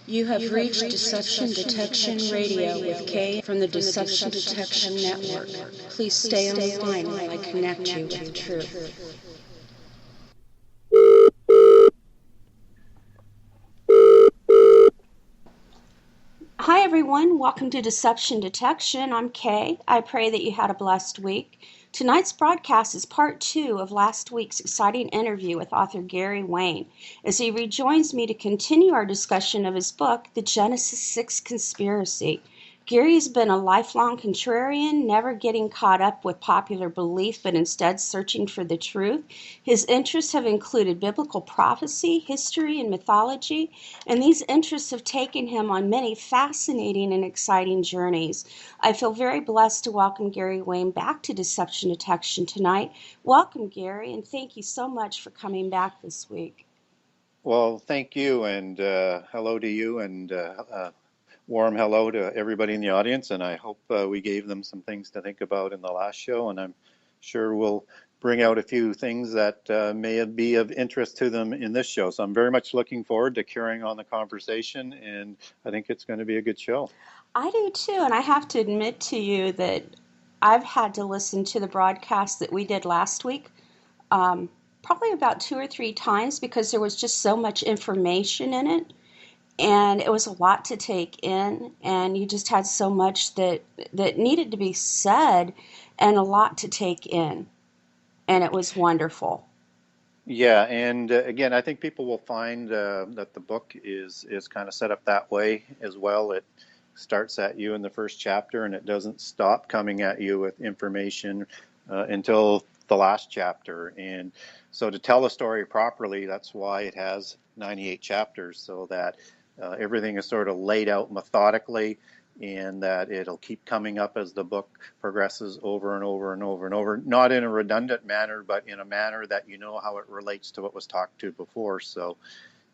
You have reached Deception Detection Radio with Kay from the Deception Detection Network. Please stay on the line while I connect you with truth. Hi everyone, welcome to Deception Detection. I'm Kay. I pray that you had a blessed week. Tonight's broadcast is part 2 of last week's exciting interview with author Gary Wayne, as he rejoins me to continue our discussion of his book, The Genesis 6 Conspiracy. Gary's been a lifelong contrarian, never getting caught up with popular belief, but instead searching for the truth. His interests have included biblical prophecy, history, and mythology, and these interests have taken him on many fascinating and exciting journeys. I feel very blessed to welcome Gary Wayne back to Deception Detection tonight. Welcome, Gary, and thank you so much for coming back this week. Well, thank you, and hello to you, and warm hello to everybody in the audience, and I hope we gave them some things to think about in the last show, and I'm sure we'll bring out a few things that may be of interest to them in this show. So I'm very much looking forward to carrying on the conversation, and I think it's going to be a good show. I do too, and I have to admit to you that I've had to listen to the broadcast that we did last week probably about 2 or 3 times because there was just so much information in it. And it was a lot to take in, and you just had so much that needed to be said and a lot to take in. And it was wonderful. Yeah, and again, I think people will find that the book is kind of set up that way as well. It starts at you in the first chapter, and it doesn't stop coming at you with information until the last chapter. And so to tell a story properly, that's why it has 98 chapters, so that everything is sort of laid out methodically, and that it'll keep coming up as the book progresses over and over and over and over, not in a redundant manner, but in a manner that you know how it relates to what was talked to before. So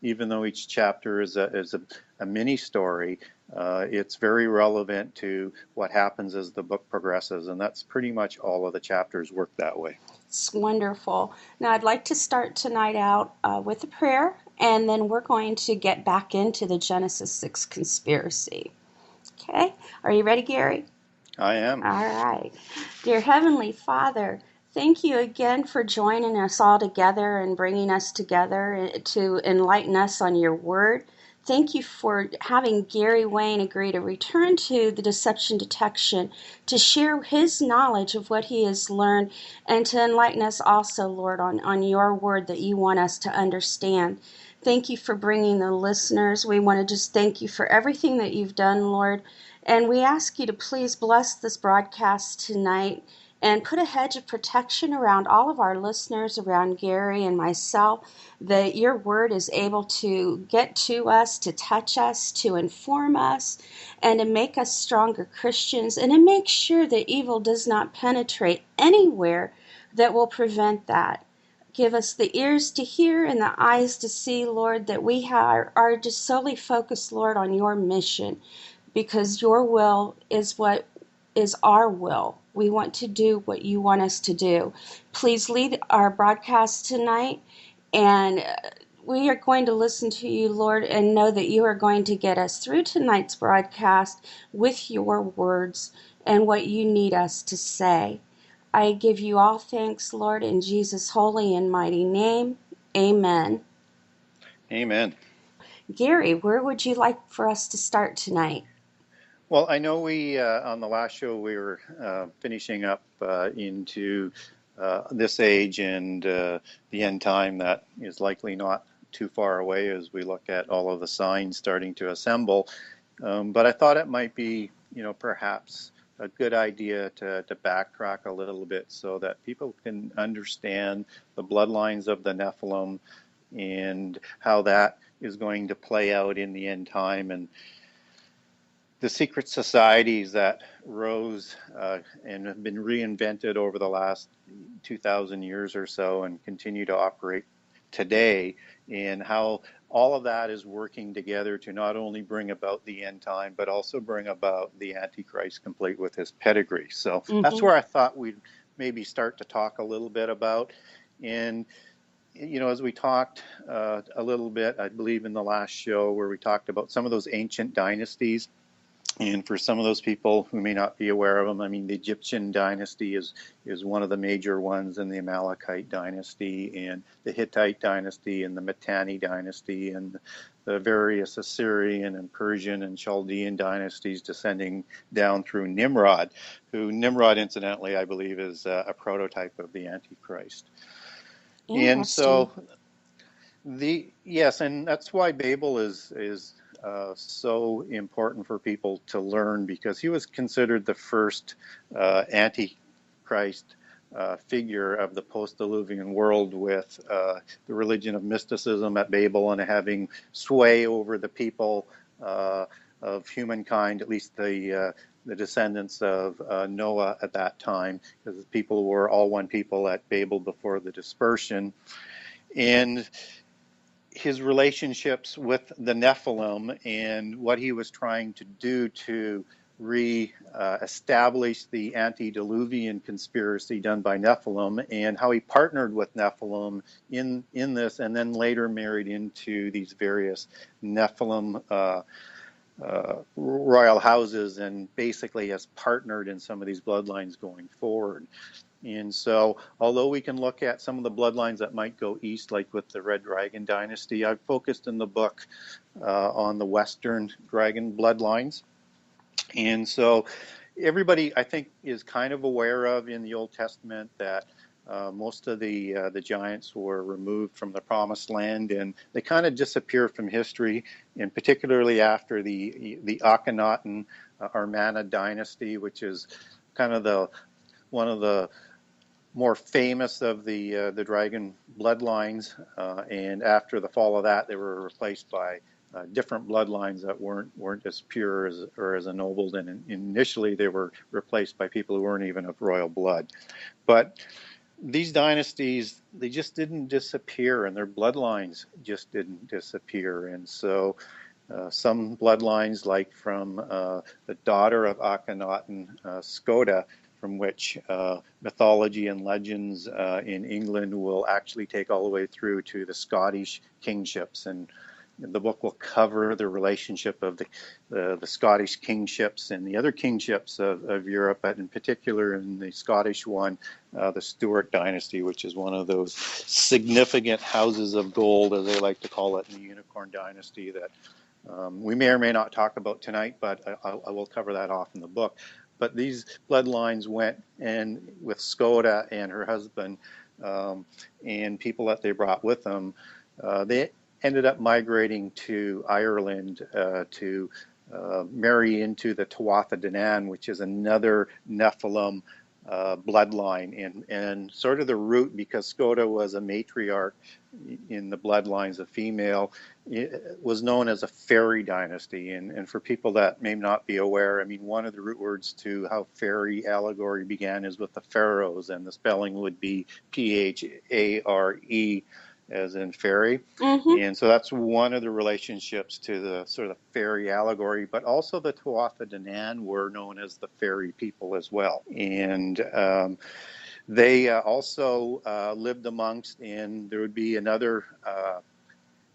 even though each chapter is a mini story, it's very relevant to what happens as the book progresses, and that's pretty much all of the chapters work that way. It's wonderful. Now I'd like to start tonight out with a prayer, and then we're going to get back into the Genesis 6 conspiracy. Okay? Are you ready, Gary? I am. All right. Dear Heavenly Father, thank you again for joining us all together and bringing us together to enlighten us on your word. Thank you for having Gary Wayne agree to return to the Deception Detection to share his knowledge of what he has learned and to enlighten us also, Lord, on your word that you want us to understand. Thank you for bringing the listeners. We want to just thank you for everything that you've done, Lord. And we ask you to please bless this broadcast tonight and put a hedge of protection around all of our listeners, around Gary and myself, that your word is able to get to us, to touch us, to inform us, and to make us stronger Christians, and to make sure that evil does not penetrate anywhere that will prevent that. Give us the ears to hear and the eyes to see, Lord, that we are just solely focused, Lord, on your mission, because your will is what is our will. We want to do what you want us to do. Please lead our broadcast tonight, and we are going to listen to you, Lord, and know that you are going to get us through tonight's broadcast with your words and what you need us to say. I give you all thanks, Lord, in Jesus' holy and mighty name. Amen. Amen. Gary, where would you like for us to start tonight? Well, I know we, on the last show, we were finishing up into this age and the end time that is likely not too far away as we look at all of the signs starting to assemble. But I thought it might be, perhaps a good idea to backtrack a little bit so that people can understand the bloodlines of the Nephilim and how that is going to play out in the end time, and the secret societies that rose and have been reinvented over the last 2,000 years or so and continue to operate today, and how all of that is working together to not only bring about the end time, but also bring about the Antichrist complete with his pedigree. So that's where I thought we'd maybe start to talk a little bit about. And as we talked a little bit, I believe in the last show where we talked about some of those ancient dynasties. And for some of those people who may not be aware of them, I mean, the Egyptian dynasty is one of the major ones, and the Amalekite dynasty, and the Hittite dynasty, and the Mitanni dynasty, and the various Assyrian and Persian and Chaldean dynasties descending down through Nimrod, who Nimrod, incidentally, I believe is a prototype of the Antichrist. And Interesting. so yes, and that's why Babel is so important for people to learn, because he was considered the first Antichrist figure of the post-Diluvian world, with the religion of mysticism at Babel and having sway over the people of humankind, at least the descendants of Noah at that time, because the people were all one people at Babel before the dispersion. And his relationships with the Nephilim and what he was trying to do to re-establish the antediluvian conspiracy done by Nephilim, and how he partnered with Nephilim in this, and then later married into these various Nephilim royal houses, and basically has partnered in some of these bloodlines going forward. And so, although we can look at some of the bloodlines that might go east, like with the Red Dragon dynasty, I've focused in the book on the Western Dragon bloodlines. And so, everybody, I think, is kind of aware of in the Old Testament that most of the giants were removed from the Promised Land, and they kind of disappear from history, and particularly after the Akhenaten Armana dynasty, which is kind of one of the more famous of the dragon bloodlines, and after the fall of that, they were replaced by different bloodlines that weren't as pure or as ennobled, and initially they were replaced by people who weren't even of royal blood. But these dynasties, they just didn't disappear, and their bloodlines just didn't disappear. And so some bloodlines, like from the daughter of Akhenaten, Skoda, from which mythology and legends in England will actually take all the way through to the Scottish kingships. And the book will cover the relationship of the Scottish kingships and the other kingships of Europe, but in particular in the Scottish one, the Stuart dynasty, which is one of those significant houses of gold, as they like to call it, in the Unicorn dynasty, that we may or may not talk about tonight, but I will cover that off in the book. But these bloodlines went, and with Skoda and her husband and people that they brought with them, they ended up migrating to Ireland to marry into the Tuatha De Danann, which is another Nephilim bloodline, and sort of the root, because Skoda was a matriarch in the bloodlines, a female, it was known as a fairy dynasty. And for people that may not be aware, I mean, one of the root words to how fairy allegory began is with the pharaohs, and the spelling would be Phare, as in fairy. Mm-hmm. And so that's one of the relationships to the sort of fairy allegory, but also the Tuatha De Danann were known as the fairy people as well. And they also lived amongst, and there would be another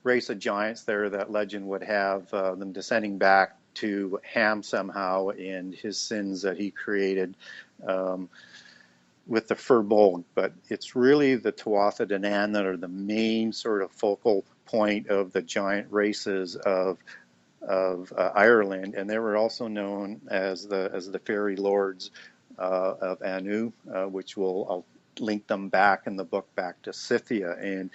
race of giants there that legend would have them descending back to Ham somehow, and his sins that he created with the Firbolg. But it's really the Tuatha De Danann that are the main sort of focal point of the giant races of Ireland, and they were also known as the fairy lords of Anu, which I'll link them back in the book back to Scythia. And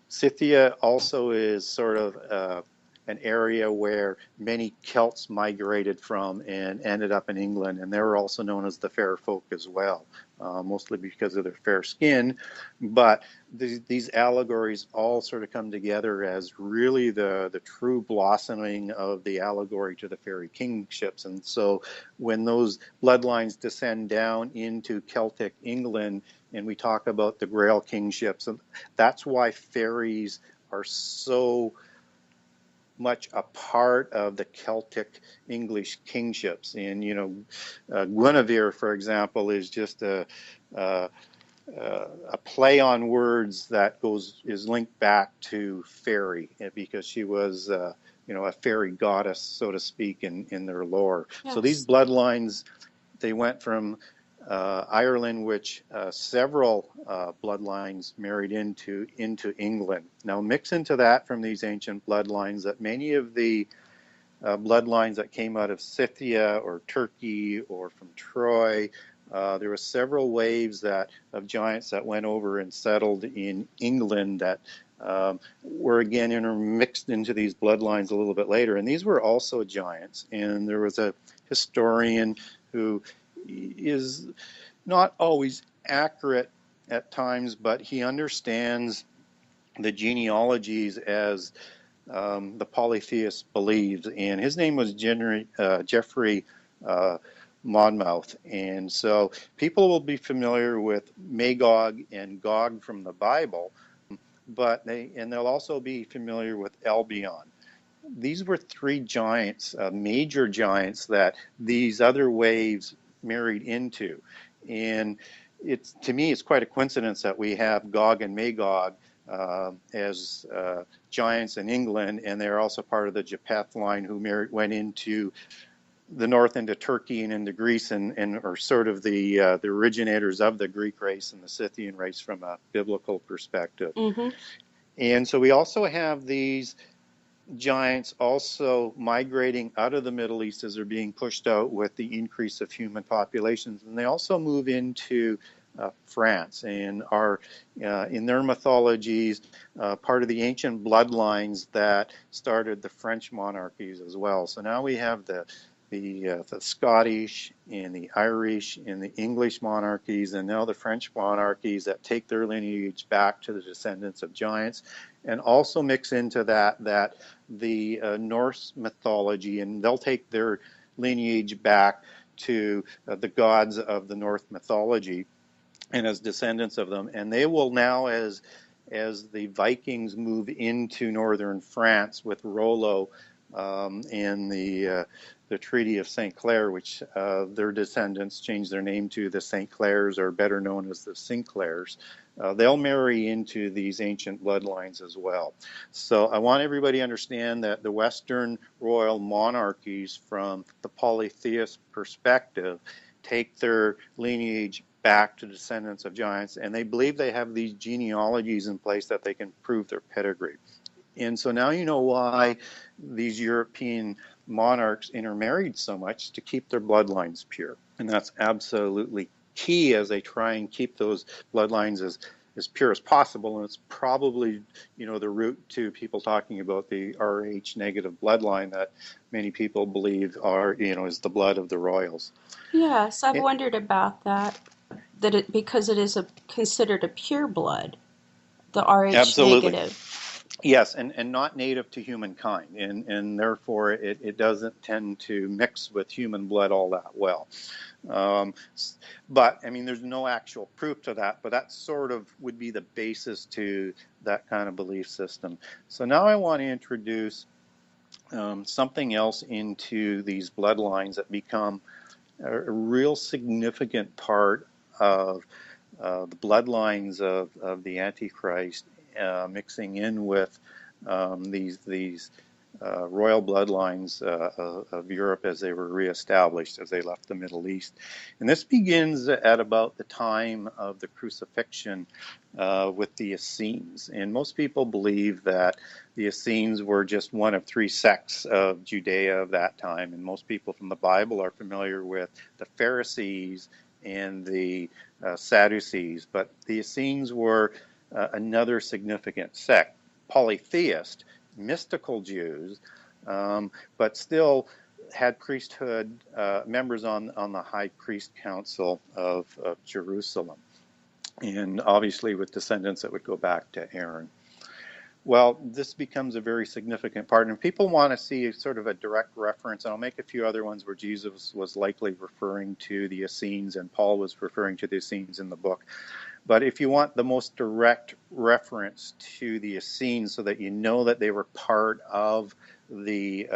Scythia also is sort of an area where many Celts migrated from and ended up in England, and they were also known as the fair folk as well, mostly because of their fair skin. But these allegories all sort of come together as really the true blossoming of the allegory to the fairy kingships. And so when those bloodlines descend down into Celtic England, and we talk about the Grail kingships, and that's why fairies are so much a part of the Celtic English kingships. And Guinevere, for example, is just a a play on words that is linked back to fairy, because she was a fairy goddess, so to speak, in their lore. So these Yes. bloodlines, they went from Ireland, which several bloodlines married into England. Now mix into that from these ancient bloodlines that many of the bloodlines that came out of Scythia or Turkey or from Troy. There were several waves of giants that went over and settled in England that were again intermixed into these bloodlines a little bit later. And these were also giants. And there was a historian who is not always accurate at times, but he understands the genealogies as the polytheist believes, and his name was Geoffrey Monmouth. And so people will be familiar with Magog and Gog from the Bible, but they'll also be familiar with Albion. These were three giants, major giants that these other waves married into, and to me it's quite a coincidence that we have Gog and Magog as giants in England, and they're also part of the Japheth line who went into the north, into Turkey and into Greece, and are sort of the originators of the Greek race and the Scythian race from a biblical perspective. Mm-hmm. And so we also have these giants also migrating out of the Middle East as they're being pushed out with the increase of human populations, and they also move into France and are in their mythologies part of the ancient bloodlines that started the French monarchies as well. So now we have the Scottish and the Irish and the English monarchies, and now the French monarchies that take their lineage back to the descendants of giants, and also mix into that the Norse mythology, and they'll take their lineage back to the gods of the Norse mythology and as descendants of them. And they will now, as the Vikings move into northern France with Rollo and the Treaty of St. Clair, which their descendants changed their name to the St. Clairs, or better known as the Sinclairs. They'll marry into these ancient bloodlines as well. So I want everybody to understand that the Western royal monarchies, from the polytheist perspective, take their lineage back to descendants of giants, and they believe they have these genealogies in place that they can prove their pedigree. And so now you know why these European monarchs intermarried so much, to keep their bloodlines pure. And that's absolutely key as they try and keep those bloodlines as pure as possible. And it's probably, the root to people talking about the Rh negative bloodline that many people believe is the blood of the royals. Yes, I've wondered about that. Because it is considered a pure blood, the Rh Absolutely. negative. Yes, and not native to humankind, and therefore it doesn't tend to mix with human blood all that well. But, there's no actual proof to that, but that sort of would be the basis to that kind of belief system. So now I want to introduce something else into these bloodlines that become a real significant part of the bloodlines of the Antichrist, mixing in with these royal bloodlines of Europe as they were reestablished, as they left the Middle East. And this begins at about the time of the crucifixion with the Essenes. And most people believe that the Essenes were just one of three sects of Judea of that time. And most people from the Bible are familiar with the Pharisees and the Sadducees. But the Essenes were another significant sect, polytheist, mystical Jews, but still had priesthood members on the high priest council of Jerusalem, and obviously with descendants that would go back to Aaron. Well, this becomes a very significant part, and people want to see sort of a direct reference, and I'll make a few other ones where Jesus was likely referring to the Essenes and Paul was referring to the Essenes in the book. But if you want the most direct reference to the Essenes so that you know that they were part of the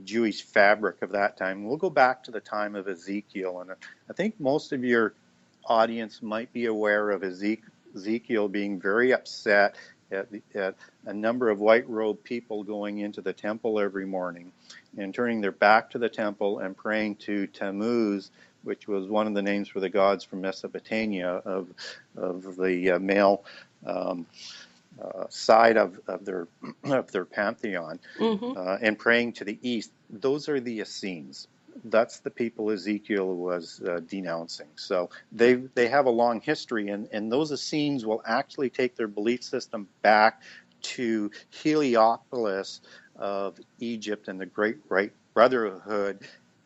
Jewish fabric of that time, we'll go back to the time of Ezekiel. And I think most of your audience might be aware of Ezekiel being very upset at a number of white-robed people going into the temple every morning and turning their back to the temple and praying to Tammuz, which was one of the names for the gods from Mesopotamia of the male side of their pantheon, Mm-hmm. and praying to the east. Those are the Essenes. That's the people Ezekiel was denouncing. So they have a long history, and those Essenes will actually take their belief system back to Heliopolis of Egypt and the Great Brotherhood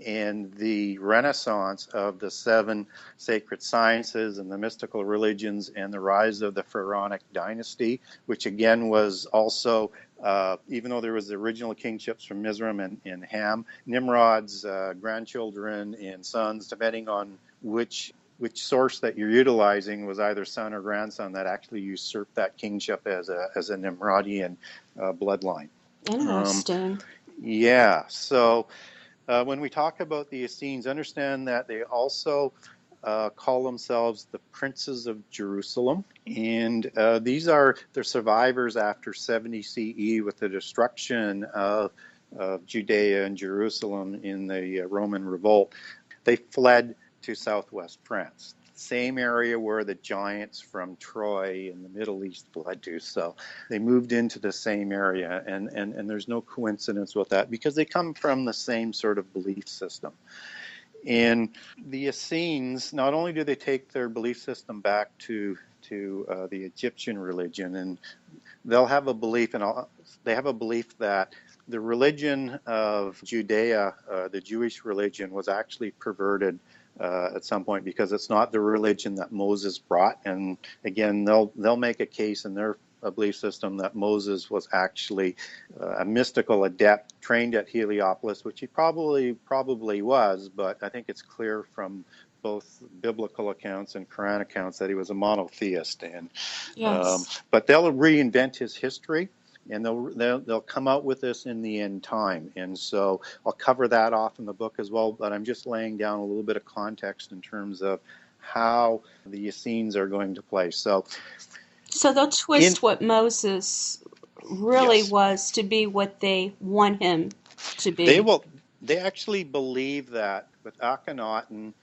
and the renaissance of the 7 sacred sciences and the mystical religions and the rise of the pharaonic dynasty, which again was also, even though there was the original kingships from Mizraim and Ham, Nimrod's grandchildren and sons, depending on which source that you're utilizing, was either son or grandson that actually usurped that kingship as a Nimrodian bloodline. Interesting. Yeah, so when we talk about the Essenes, understand that they also call themselves the Princes of Jerusalem, and they're survivors after 70 CE with the destruction of Judea and Jerusalem in the Roman revolt. They fled to southwest France, same area where the giants from Troy in the Middle East fled to. So they moved into the same area, and there's no coincidence with that because they come from the same sort of belief system. And the Essenes, not only do they take their belief system back to the Egyptian religion, and they'll have a belief, they have a belief that the religion of Judea, the Jewish religion, was actually perverted at some point because it's not the religion that Moses brought. And again, they'll make a case in their belief system that Moses was actually a mystical adept trained at Heliopolis, which he probably was, but I think it's clear from both biblical accounts and Quran accounts that he was a monotheist. And Yes. but they'll reinvent his history, and they'll come out with this in the end time. And so I'll cover that off in the book as well, but I'm just laying down a little bit of context in terms of how the Essenes are going to play. So they'll in twist what Moses really yes, was to be what they want him to they be. will. They actually believe that with Akhenaten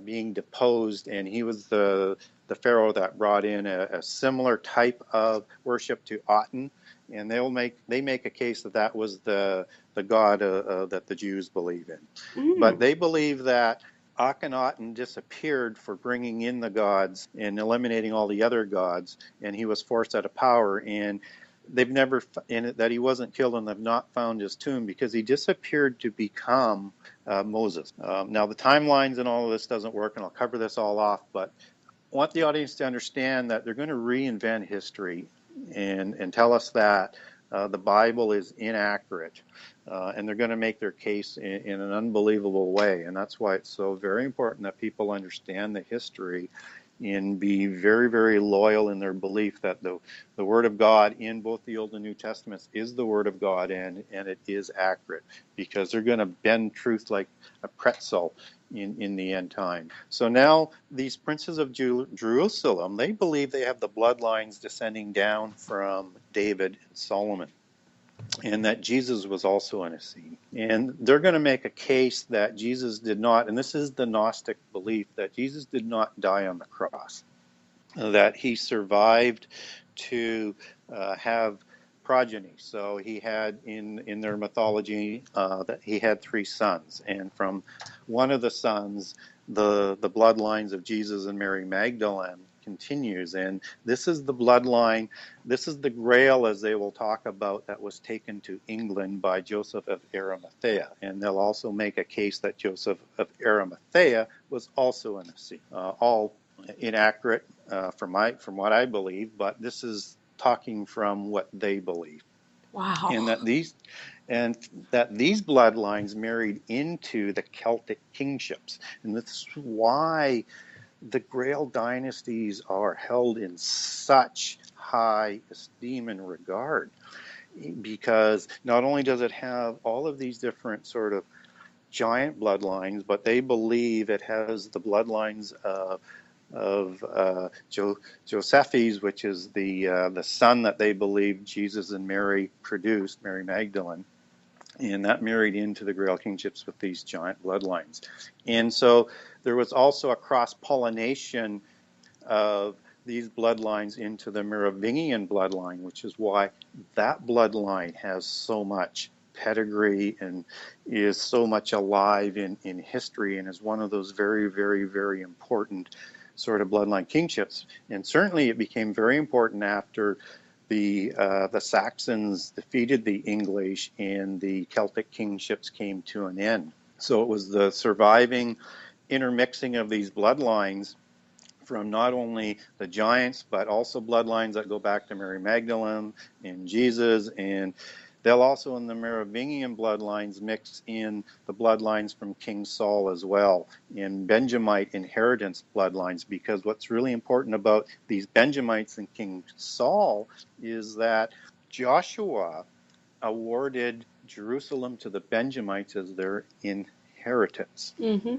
being deposed, and he was the pharaoh that brought in a similar type of worship to Aten, and they make a case that that was the god that the Jews believe in. But Mm. they believe that Akhenaten disappeared for bringing in the gods and eliminating all the other gods, and he was forced out of power. And they've never that he wasn't killed, and they've not found his tomb because he disappeared to become Moses. Now the timelines and all of this doesn't work, and I'll cover this all off, but I want the audience to understand that they're going to reinvent history and tell us that the Bible is inaccurate, and they're going to make their case in an unbelievable way. And that's why it's so very important that people understand the history and be very, very loyal in their belief that the Word of God in both the Old and New Testaments is the Word of God, and it is accurate, because they're going to bend truth like a pretzel in the end time. So now these princes of Jerusalem, they believe they have the bloodlines descending down from David and Solomon, and that Jesus was also an Essene. And they're going to make a case that Jesus did not, and this is the Gnostic belief, that Jesus did not die on the cross, that he survived to have progeny. So he had in their mythology that he had 3 sons, and from one of the sons, the bloodlines of Jesus and Mary Magdalene continues. And this is the bloodline, this is the Grail, as they will talk about, that was taken to England by Joseph of Arimathea. And they'll also make a case that Joseph of Arimathea was also an Essene. All inaccurate from what I believe, but this is talking from what they believe. Wow. And that these bloodlines married into the Celtic kingships. And this is why the Grail dynasties are held in such high esteem and regard, because not only does it have all of these different sort of giant bloodlines, but they believe it has the bloodlines of Josephus, which is the son that they believe Jesus and Mary produced, Mary Magdalene. And that married into the Grail kingships with these giant bloodlines. And so there was also a cross-pollination of these bloodlines into the Merovingian bloodline, which is why that bloodline has so much pedigree and is so much alive in history and is one of those very, very, very important sort of bloodline kingships. And certainly it became very important after the Saxons defeated the English and the Celtic kingships came to an end. So it was the surviving intermixing of these bloodlines from not only the giants, but also bloodlines that go back to Mary Magdalene and Jesus. And they'll also, in the Merovingian bloodlines, mix in the bloodlines from King Saul as well, in Benjamite inheritance bloodlines, because what's really important about these Benjamites and King Saul is that Joshua awarded Jerusalem to the Benjamites as their inheritance. Mm-hmm.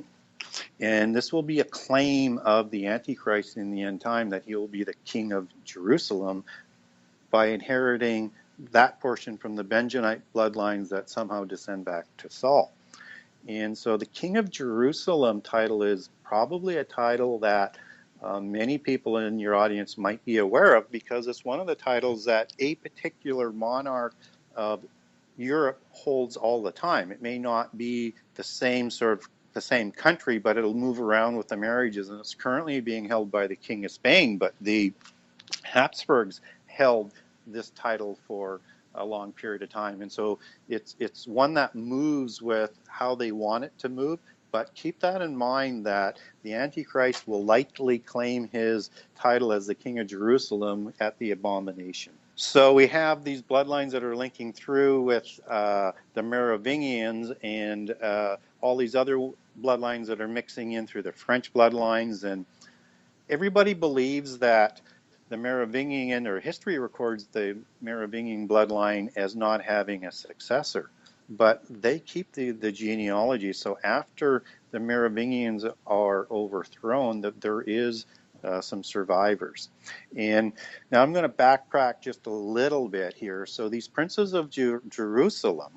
And this will be a claim of the Antichrist in the end time, that he will be the king of Jerusalem by inheriting that portion from the Benjamite bloodlines that somehow descend back to Saul. And so the king of Jerusalem title is probably a title that many people in your audience might be aware of, because it's one of the titles that a particular monarch of Europe holds all the time. It may not be the same country, but it'll move around with the marriages, and it's currently being held by the King of Spain, but the Habsburgs held this title for a long period of time. And so it's one that moves with how they want it to move, but keep that in mind that the Antichrist will likely claim his title as the King of Jerusalem at the abomination. So we have these bloodlines that are linking through with the Merovingians and all these other bloodlines that are mixing in through the French bloodlines. And everybody believes that the Merovingian, or history records the Merovingian bloodline as not having a successor. But they keep the genealogy. So after the Merovingians are overthrown, that there is some survivors. And now I'm going to backtrack just a little bit here. So these princes of Jerusalem,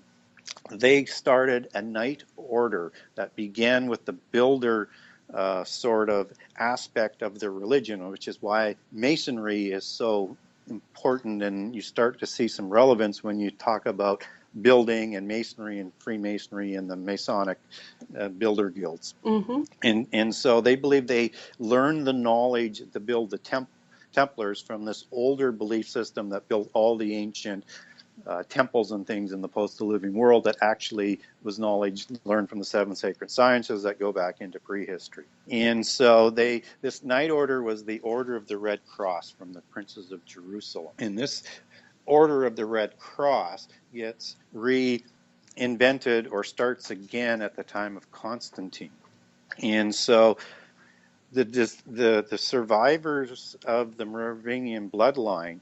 they started a knight order that began with the builder sort of aspect of their religion, which is why Masonry is so important, and you start to see some relevance when you talk about building and Masonry and Freemasonry and the Masonic builder guilds. Mm-hmm. And so they believe they learned the knowledge to build the Templars from this older belief system that built all the ancient temples and things in the post-diluvian world, that actually was knowledge learned from the seven sacred sciences that go back into prehistory. And so this knight order was the Order of the Red Cross from the princes of Jerusalem. And this Order of the Red Cross gets reinvented or starts again at the time of Constantine. And so the survivors of the Merovingian bloodline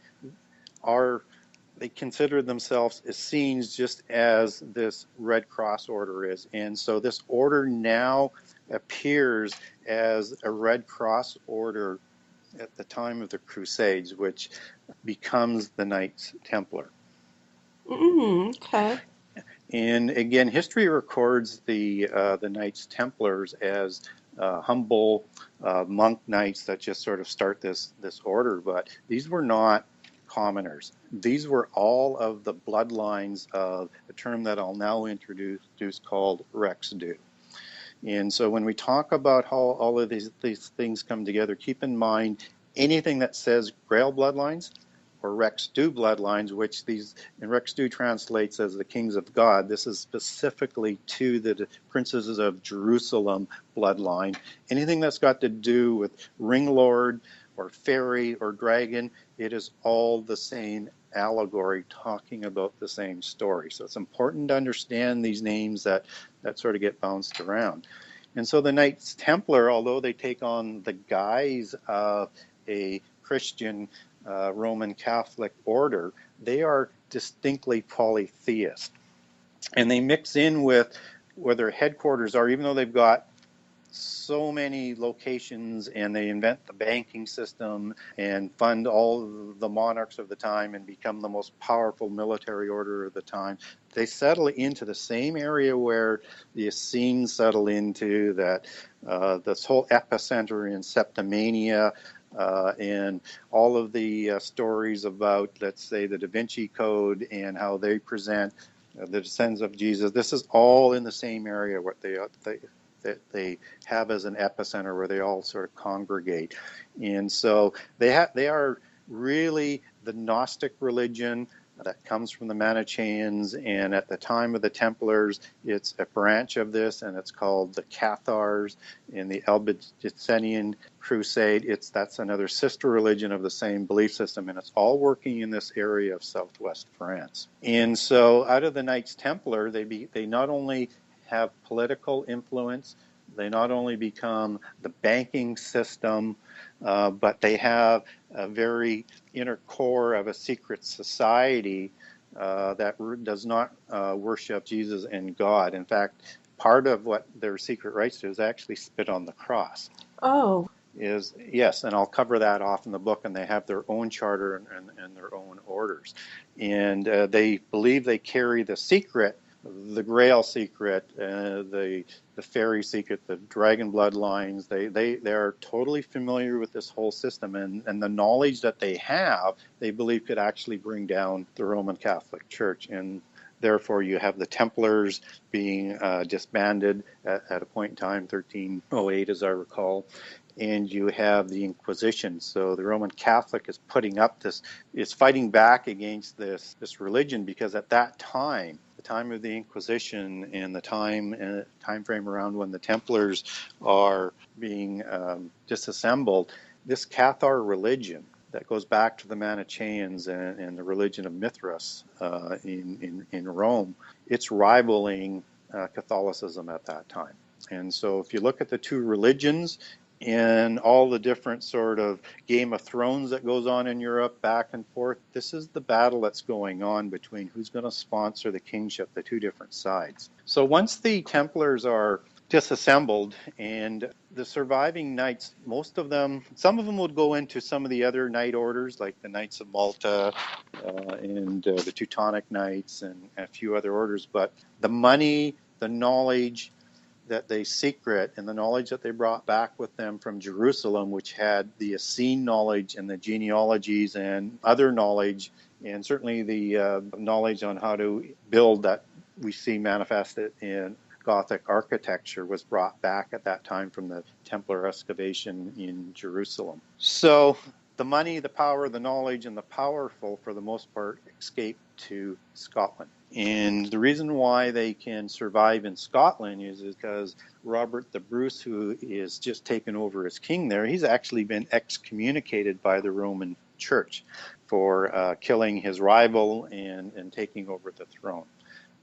they consider themselves Essenes, just as this Red Cross order is. And so this order now appears as a Red Cross order at the time of the Crusades, which becomes the Knights Templar. Okay. And again, history records the Knights Templars as humble monk knights that just sort of start this order, but these were not commoners. These were all of the bloodlines of a term that I'll now introduce called Rex Du. And so when we talk about how all of these things come together, keep in mind anything that says Grail bloodlines or Rex Du bloodlines, which Rex Du translates as the kings of God. This is specifically to the princes of Jerusalem bloodline. Anything that's got to do with ring lord or fairy or dragon, it is all the same allegory talking about the same story. So it's important to understand these names that sort of get bounced around. And so the Knights Templar, although they take on the guise of a Christian Roman Catholic order, they are distinctly polytheist. And they mix in with where their headquarters are, even though they've got so many locations, and they invent the banking system and fund all the monarchs of the time and become the most powerful military order of the time. They settle into the same area where the Essenes settle into, that this whole epicenter in Septimania, and all of the stories about, let's say, the Da Vinci Code and how they present the descendants of Jesus. This is all in the same area, what they have as an epicenter where they all sort of congregate. And so they are really the Gnostic religion that comes from the Manichaeans, and at the time of the Templars, it's a branch of this, and it's called the Cathars. In the Albigensian Crusade, that's another sister religion of the same belief system, and it's all working in this area of southwest France. And so out of the Knights Templar, they not only have political influence, they not only become the banking system, but they have a very inner core of a secret society that does not worship Jesus and God. In fact, part of what their secret rites do is actually spit on the cross. Oh. Yes, and I'll cover that off in the book, and they have their own charter and their own orders. And they believe they carry the secret, the Grail secret, the fairy secret, the dragon bloodlines. They are totally familiar with this whole system, and the knowledge that they have, they believe could actually bring down the Roman Catholic Church. And therefore, you have the Templars being disbanded at a point in time, 1308, as I recall. And you have the Inquisition. So the Roman Catholic is putting up is fighting back against this religion, because at that time, the time of the Inquisition and the time frame around when the Templars are being disassembled, this Cathar religion that goes back to the Manichaeans and the religion of Mithras in Rome, it's rivaling Catholicism at that time. And so if you look at the two religions and all the different sort of Game of Thrones that goes on in Europe back and forth, this is the battle that's going on between who's going to sponsor the kingship, the two different sides. So once the Templars are disassembled, and the surviving knights, most of them, some of them would go into some of the other knight orders, like the Knights of Malta and the Teutonic Knights and a few other orders, but the money, the knowledge that they secret, and the knowledge that they brought back with them from Jerusalem, which had the Essene knowledge and the genealogies and other knowledge, and certainly the knowledge on how to build that we see manifested in Gothic architecture, was brought back at that time from the Templar excavation in Jerusalem. So the money, the power, the knowledge, and the powerful, for the most part, escape to Scotland. And the reason why they can survive in Scotland is because Robert the Bruce, who is just taken over as king there, he's actually been excommunicated by the Roman Church for killing his rival and taking over the throne.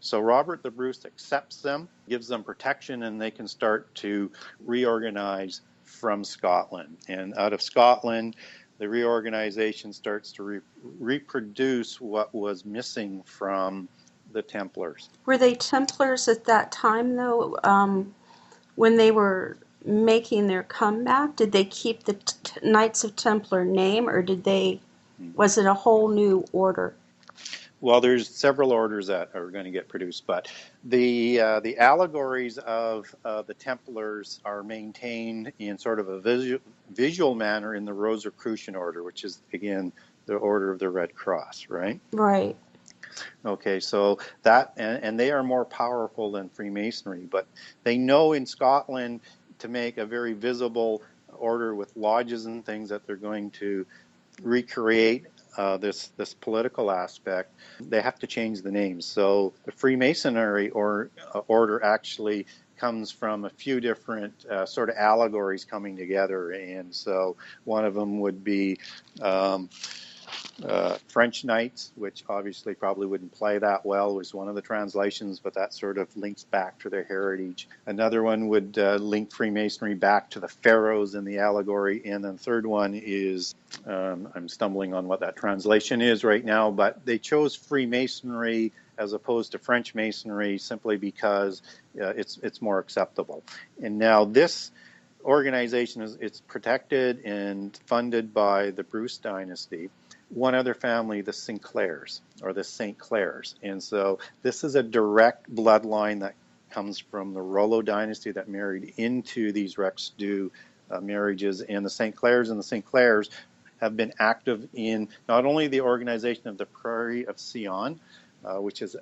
So Robert the Bruce accepts them, gives them protection, and they can start to reorganize from Scotland. And out of Scotland, the reorganization starts to reproduce what was missing from the Templars. Were they Templars at that time, though? When they were making their comeback, did they keep the Knights of Templar name, or was it a whole new order? Well, there's several orders that are going to get produced, but the allegories of the Templars are maintained in sort of a visual manner in the Rosicrucian order, which is, again, the Order of the Red Cross, right? Right. Okay, so that, and they are more powerful than Freemasonry, but they know in Scotland to make a very visible order with lodges and things that they're going to recreate this political aspect. They have to change the names. So the Freemasonry order actually comes from a few different sort of allegories coming together, and so one of them would be French Knights, which obviously probably wouldn't play that well, was one of the translations, but that sort of links back to their heritage. Another one would link Freemasonry back to the pharaohs in the allegory, and then the third one is, I'm stumbling on what that translation is right now, but they chose Freemasonry as opposed to French Masonry, simply because it's more acceptable. And now this organization it's protected and funded by the Bruce dynasty. One other family, the Sinclairs, or the St. Clairs. And so this is a direct bloodline that comes from the Rollo dynasty that married into these Rex Dew marriages. And the St. Clairs and the St. Clairs have been active in not only the organization of the Prairie of Sion, which is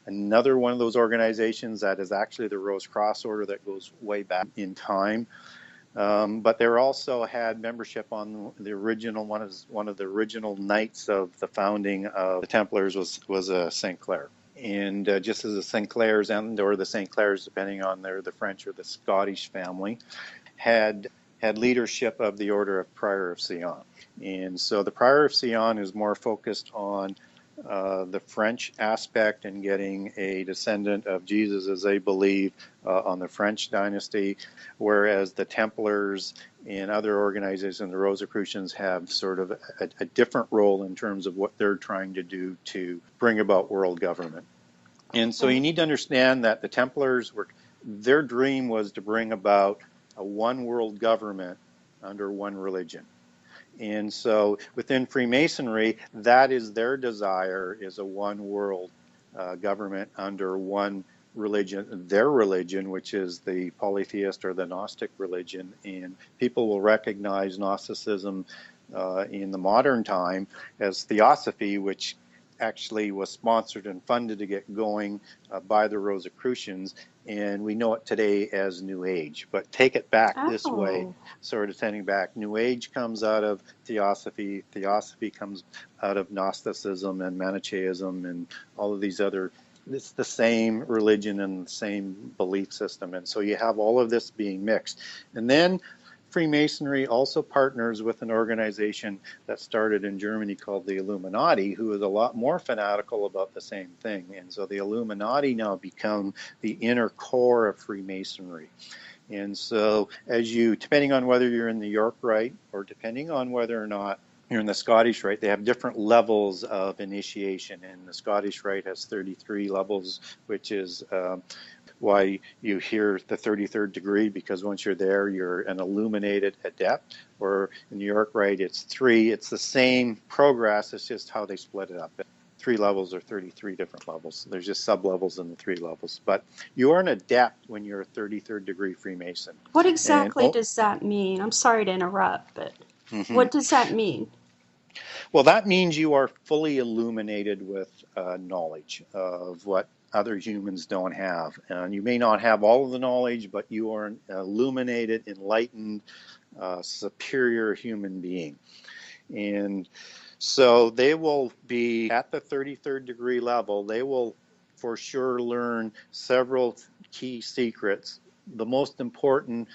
another one of those organizations that is actually the Rose Cross Order that goes way back in time. But they also had membership on the original one of the original knights of the founding of the Templars was a St. Clair. And just as the St. Clairs or the St. Clairs, depending on the French or the Scottish family, had leadership of the Order of Prior of Sion. And so the Prior of Sion is more focused on the French aspect and getting a descendant of Jesus, as they believe, on the French dynasty, whereas the Templars and other organizations, the Rosicrucians, have sort of a different role in terms of what they're trying to do to bring about world government. And so you need to understand that the Templars their dream was to bring about a one world government under one religion. And so within Freemasonry, that is their desire, is a one world government under one religion, their religion, which is the polytheist or the Gnostic religion. And people will recognize Gnosticism in the modern time as theosophy, which actually was sponsored and funded to get going by the Rosicrucians, and we know it today as New Age. But take it back this way, sort of tending back. New Age comes out of Theosophy. Theosophy comes out of Gnosticism and Manichaeism and all of these other. It's the same religion and the same belief system, and so you have all of this being mixed. And then Freemasonry also partners with an organization that started in Germany called the Illuminati, who is a lot more fanatical about the same thing. And so the Illuminati now become the inner core of Freemasonry. And so depending on whether you're in the York Rite or depending on whether or not you're in the Scottish Rite, they have different levels of initiation. And the Scottish Rite has 33 levels, which is why you hear the 33rd degree, because once you're there, you're an illuminated adept. Or in New York, right, it's 3. It's the same progress, it's just how they split it up. 3 levels or 33 different levels. There's just sub-levels in the 3 levels. But you are an adept when you're a 33rd degree Freemason. What exactly does that mean? I'm sorry to interrupt, but what does that mean? Well, that means you are fully illuminated with knowledge of what other humans don't have. And you may not have all of the knowledge, but you are an illuminated, enlightened, superior human being. And so they will be at the 33rd degree level. They will for sure learn several key secrets. The most important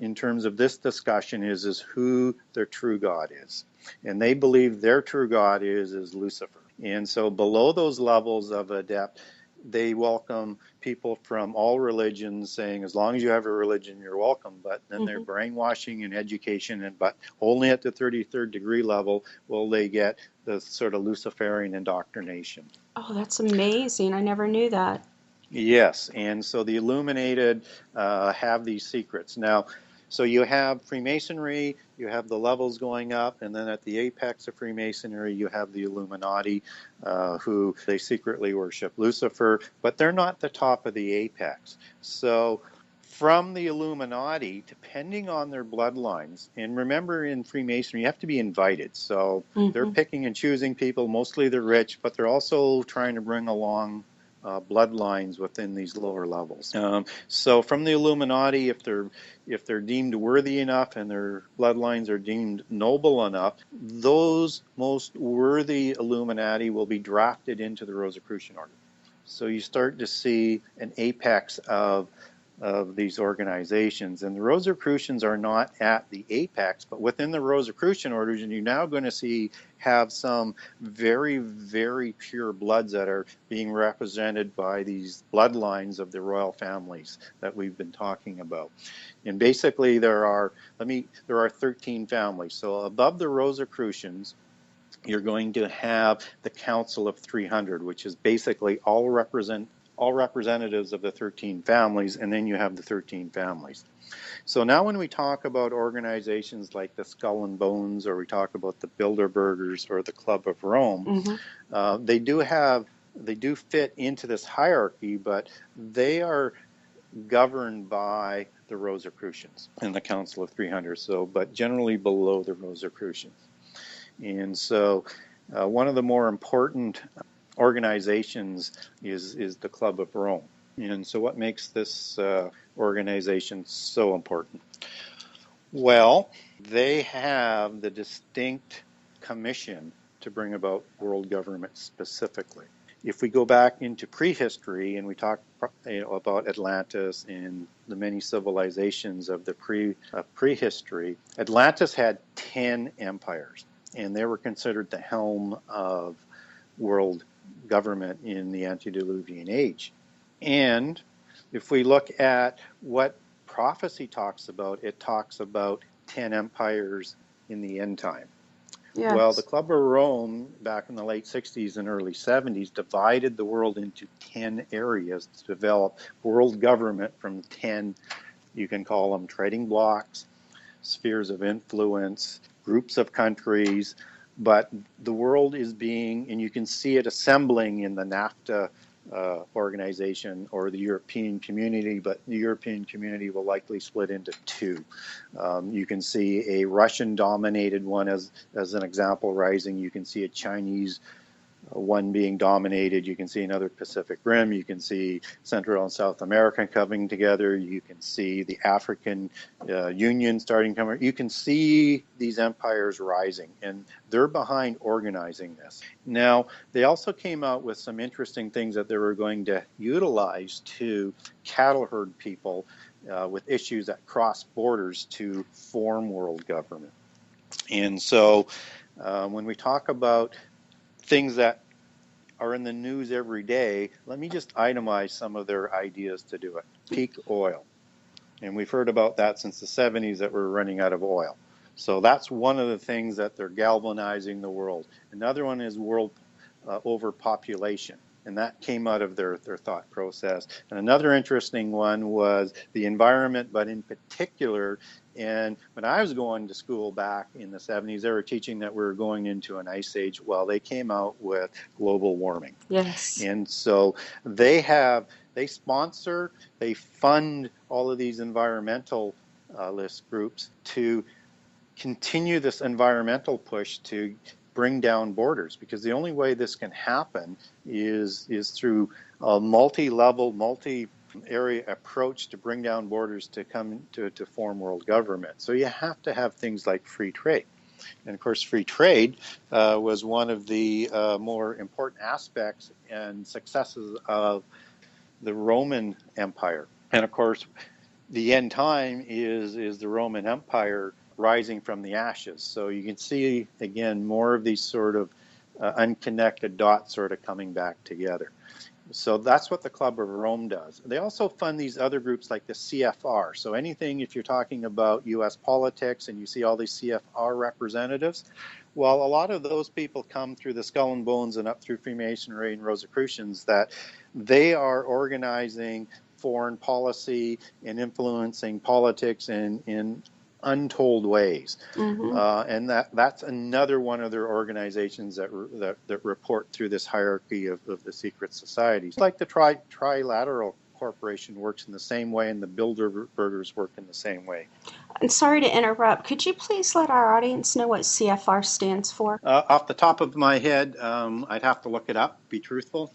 in terms of this discussion is who their true God is. And they believe their true God is Lucifer. And so below those levels of adept, they welcome people from all religions, saying as long as you have a religion, you're welcome. But then they're brainwashing and education, but only at the 33rd degree level will they get the sort of Luciferian indoctrination. Oh, that's amazing. I never knew that. Yes, and so the illuminated have these secrets. Now, so you have Freemasonry, you have the levels going up, and then at the apex of Freemasonry, you have the Illuminati, who they secretly worship Lucifer, but they're not the top of the apex. So from the Illuminati, depending on their bloodlines, and remember in Freemasonry, you have to be invited. So they're picking and choosing people, mostly the rich, but they're also trying to bring along bloodlines within these lower levels. So from the Illuminati, if they're deemed worthy enough and their bloodlines are deemed noble enough, those most worthy Illuminati will be drafted into the Rosicrucian order. So you start to see an apex of these organizations. And the Rosicrucians are not at the apex, but within the Rosicrucian orders, and you're now going to have some very, very pure bloods that are being represented by these bloodlines of the royal families that we've been talking about. And basically there are 13 families. So above the Rosicrucians, you're going to have the Council of 300, which is basically all representatives of the 13 families, and then you have the 13 families. So now when we talk about organizations like the Skull and Bones, or we talk about the Bilderbergers or the Club of Rome, they do fit into this hierarchy, but they are governed by the Rosicrucians and the Council of 300, but generally below the Rosicrucians. And so one of the more important organizations is the Club of Rome. And so what makes this organization so important? Well, they have the distinct commission to bring about world government specifically. If we go back into prehistory and we talk about Atlantis and the many civilizations of the prehistory, Atlantis had 10 empires, and they were considered the helm of world government in the antediluvian age. And if we look at what prophecy talks about, it talks about 10 empires in the end time. Yes. Well, the Club of Rome back in the late 60s and early 70s divided the world into 10 areas to develop world government from 10, you can call them trading blocks, spheres of influence, groups of countries, but the world is being, and you can see it assembling in the NAFTA organization or the European community, but the European community will likely split into two. You can see a Russian-dominated one as an example rising. You can see a Chinese one being dominated. You can see another Pacific Rim. You can see Central and South America coming together. You can see the African Union starting to come. You can see these empires rising, and they're behind organizing this. Now, they also came out with some interesting things that they were going to utilize to cattle herd people with issues that cross borders to form world government. And so when we talk about things that are in the news every day, let me just itemize some of their ideas to do it. Peak oil. And we've heard about that since the 70s, that we're running out of oil. So that's one of the things that they're galvanizing the world. Another one is world overpopulation. And that came out of their thought process. And another interesting one was the environment, but in particular, and when I was going to school back in the 70s, they were teaching that we were going into an ice age. Well, they came out with global warming. Yes. And so they sponsor, they fund all of these environmentalist groups to continue this environmental push to bring down borders, because the only way this can happen is through a multi-level, multi-area approach to bring down borders to come to form world government. So you have to have things like free trade. And of course, free trade was one of the more important aspects and successes of the Roman Empire. And of course, the end time is the Roman Empire rising from the ashes. So you can see, again, more of these sort of unconnected dots sort of coming back together. So that's what the Club of Rome does. They also fund these other groups like the CFR. So anything, if you're talking about U.S. politics and you see all these CFR representatives, well, a lot of those people come through the Skull and Bones and up through Freemasonry and Rosicrucians, that they are organizing foreign policy and influencing politics in untold ways. Mm-hmm. And that's another one of their organizations that report through this hierarchy of the secret societies. Like the Trilateral Corporation works in the same way, and the Bilderbergers work in the same way. I'm sorry to interrupt. Could you please let our audience know what CFR stands for? Off the top of my head, I'd have to look it up, be truthful.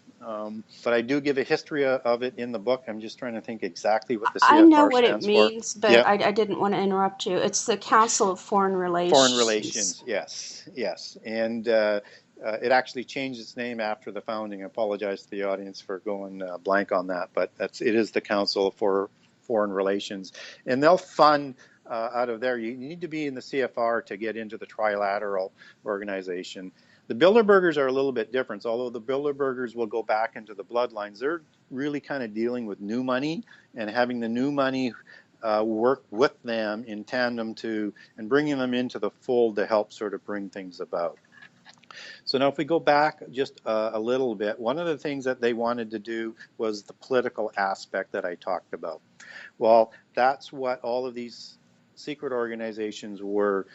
But I do give a history of it in the book. I'm just trying to think exactly what the CFR stands for. I know what it means, but yep. I didn't want to interrupt you. It's the Council of Foreign Relations. Foreign Relations, yes. And it actually changed its name after the founding. I apologize to the audience for going blank on that, but it is the Council for Foreign Relations. And they'll fund out of there. You need to be in the CFR to get into the Trilateral organization. The Bilderbergers are a little bit different. Although the Bilderbergers will go back into the Bloodlines, they're really kind of dealing with new money and having the new money work with them in tandem and bringing them into the fold to help sort of bring things about. So now if we go back just a little bit, one of the things that they wanted to do was the political aspect that I talked about. Well, that's what all of these secret organizations were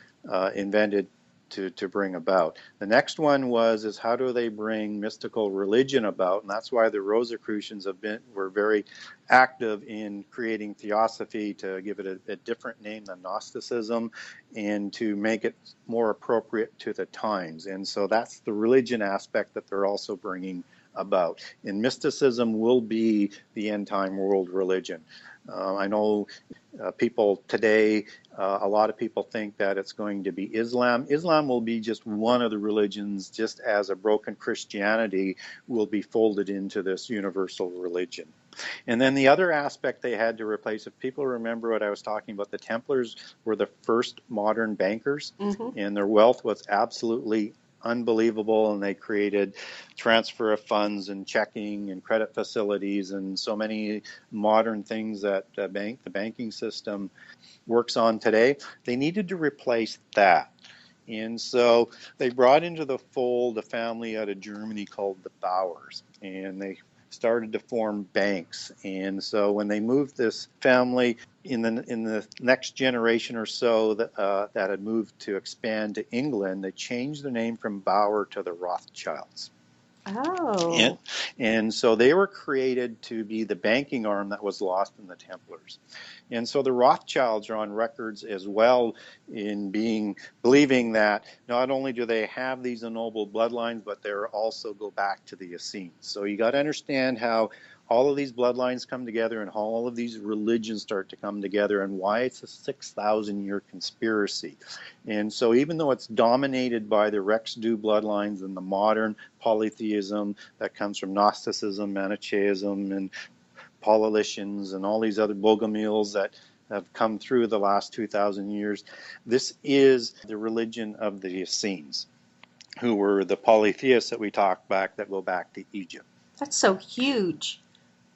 invented to bring about. The next one is how do they bring mystical religion about, and that's why the Rosicrucians were very active in creating theosophy, to give it a different name than Gnosticism, and to make it more appropriate to the times. And so that's the religion aspect that they're also bringing about. And mysticism will be the end time world religion. I know people today, a lot of people think that it's going to be Islam. Islam will be just one of the religions, just as a broken Christianity will be folded into this universal religion. And then the other aspect they had to replace, if people remember what I was talking about, the Templars were the first modern bankers, and their wealth was absolutely unbelievable, and they created transfer of funds and checking and credit facilities and so many modern things that the banking system works on today. They needed to replace that. And so they brought into the fold a family out of Germany called the Bauers, and they started to form banks. And so when they moved this family in the next generation or so that had moved to expand to England, they changed the name from Bauer to the Rothschilds. Oh. And so they were created to be the banking arm that was lost in the Templars. And so the Rothschilds are on records as well in believing that not only do they have these ennobled bloodlines, but they also go back to the Essenes. So you got to understand how all of these bloodlines come together and how all of these religions start to come together, and why it's a 6,000-year conspiracy. And so even though it's dominated by the Rex Du bloodlines and the modern polytheism that comes from Gnosticism, Manichaeism, and Paulicians, and all these other Bogomils that have come through the last 2,000 years, this is the religion of the Essenes, who were the polytheists that we talked that go back to Egypt. That's so huge.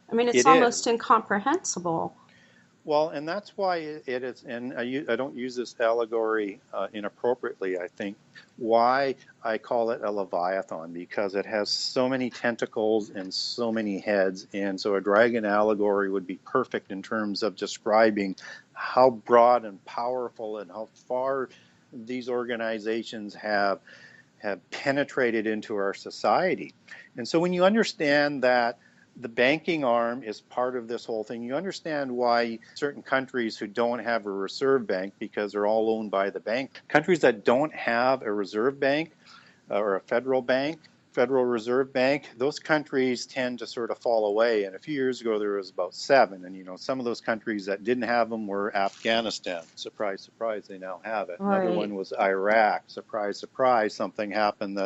I mean, it's It almost is. incomprehensible. Well, and that's why it is, and I don't use this allegory inappropriately, I think, why I call it a Leviathan, because it has so many tentacles and so many heads, and so a dragon allegory would be perfect in terms of describing how broad and powerful and how far these organizations have penetrated into our society. And so when you understand that the banking arm is part of this whole thing, you understand why certain countries who don't have a reserve bank, because they're all owned by the bank, countries that don't have a reserve bank or a Federal Reserve Bank, those countries tend to sort of fall away. And a few years ago, there was about 7. And, some of those countries that didn't have them were Afghanistan. Surprise, surprise, they now have it. Right. Another one was Iraq. Surprise, surprise, something happened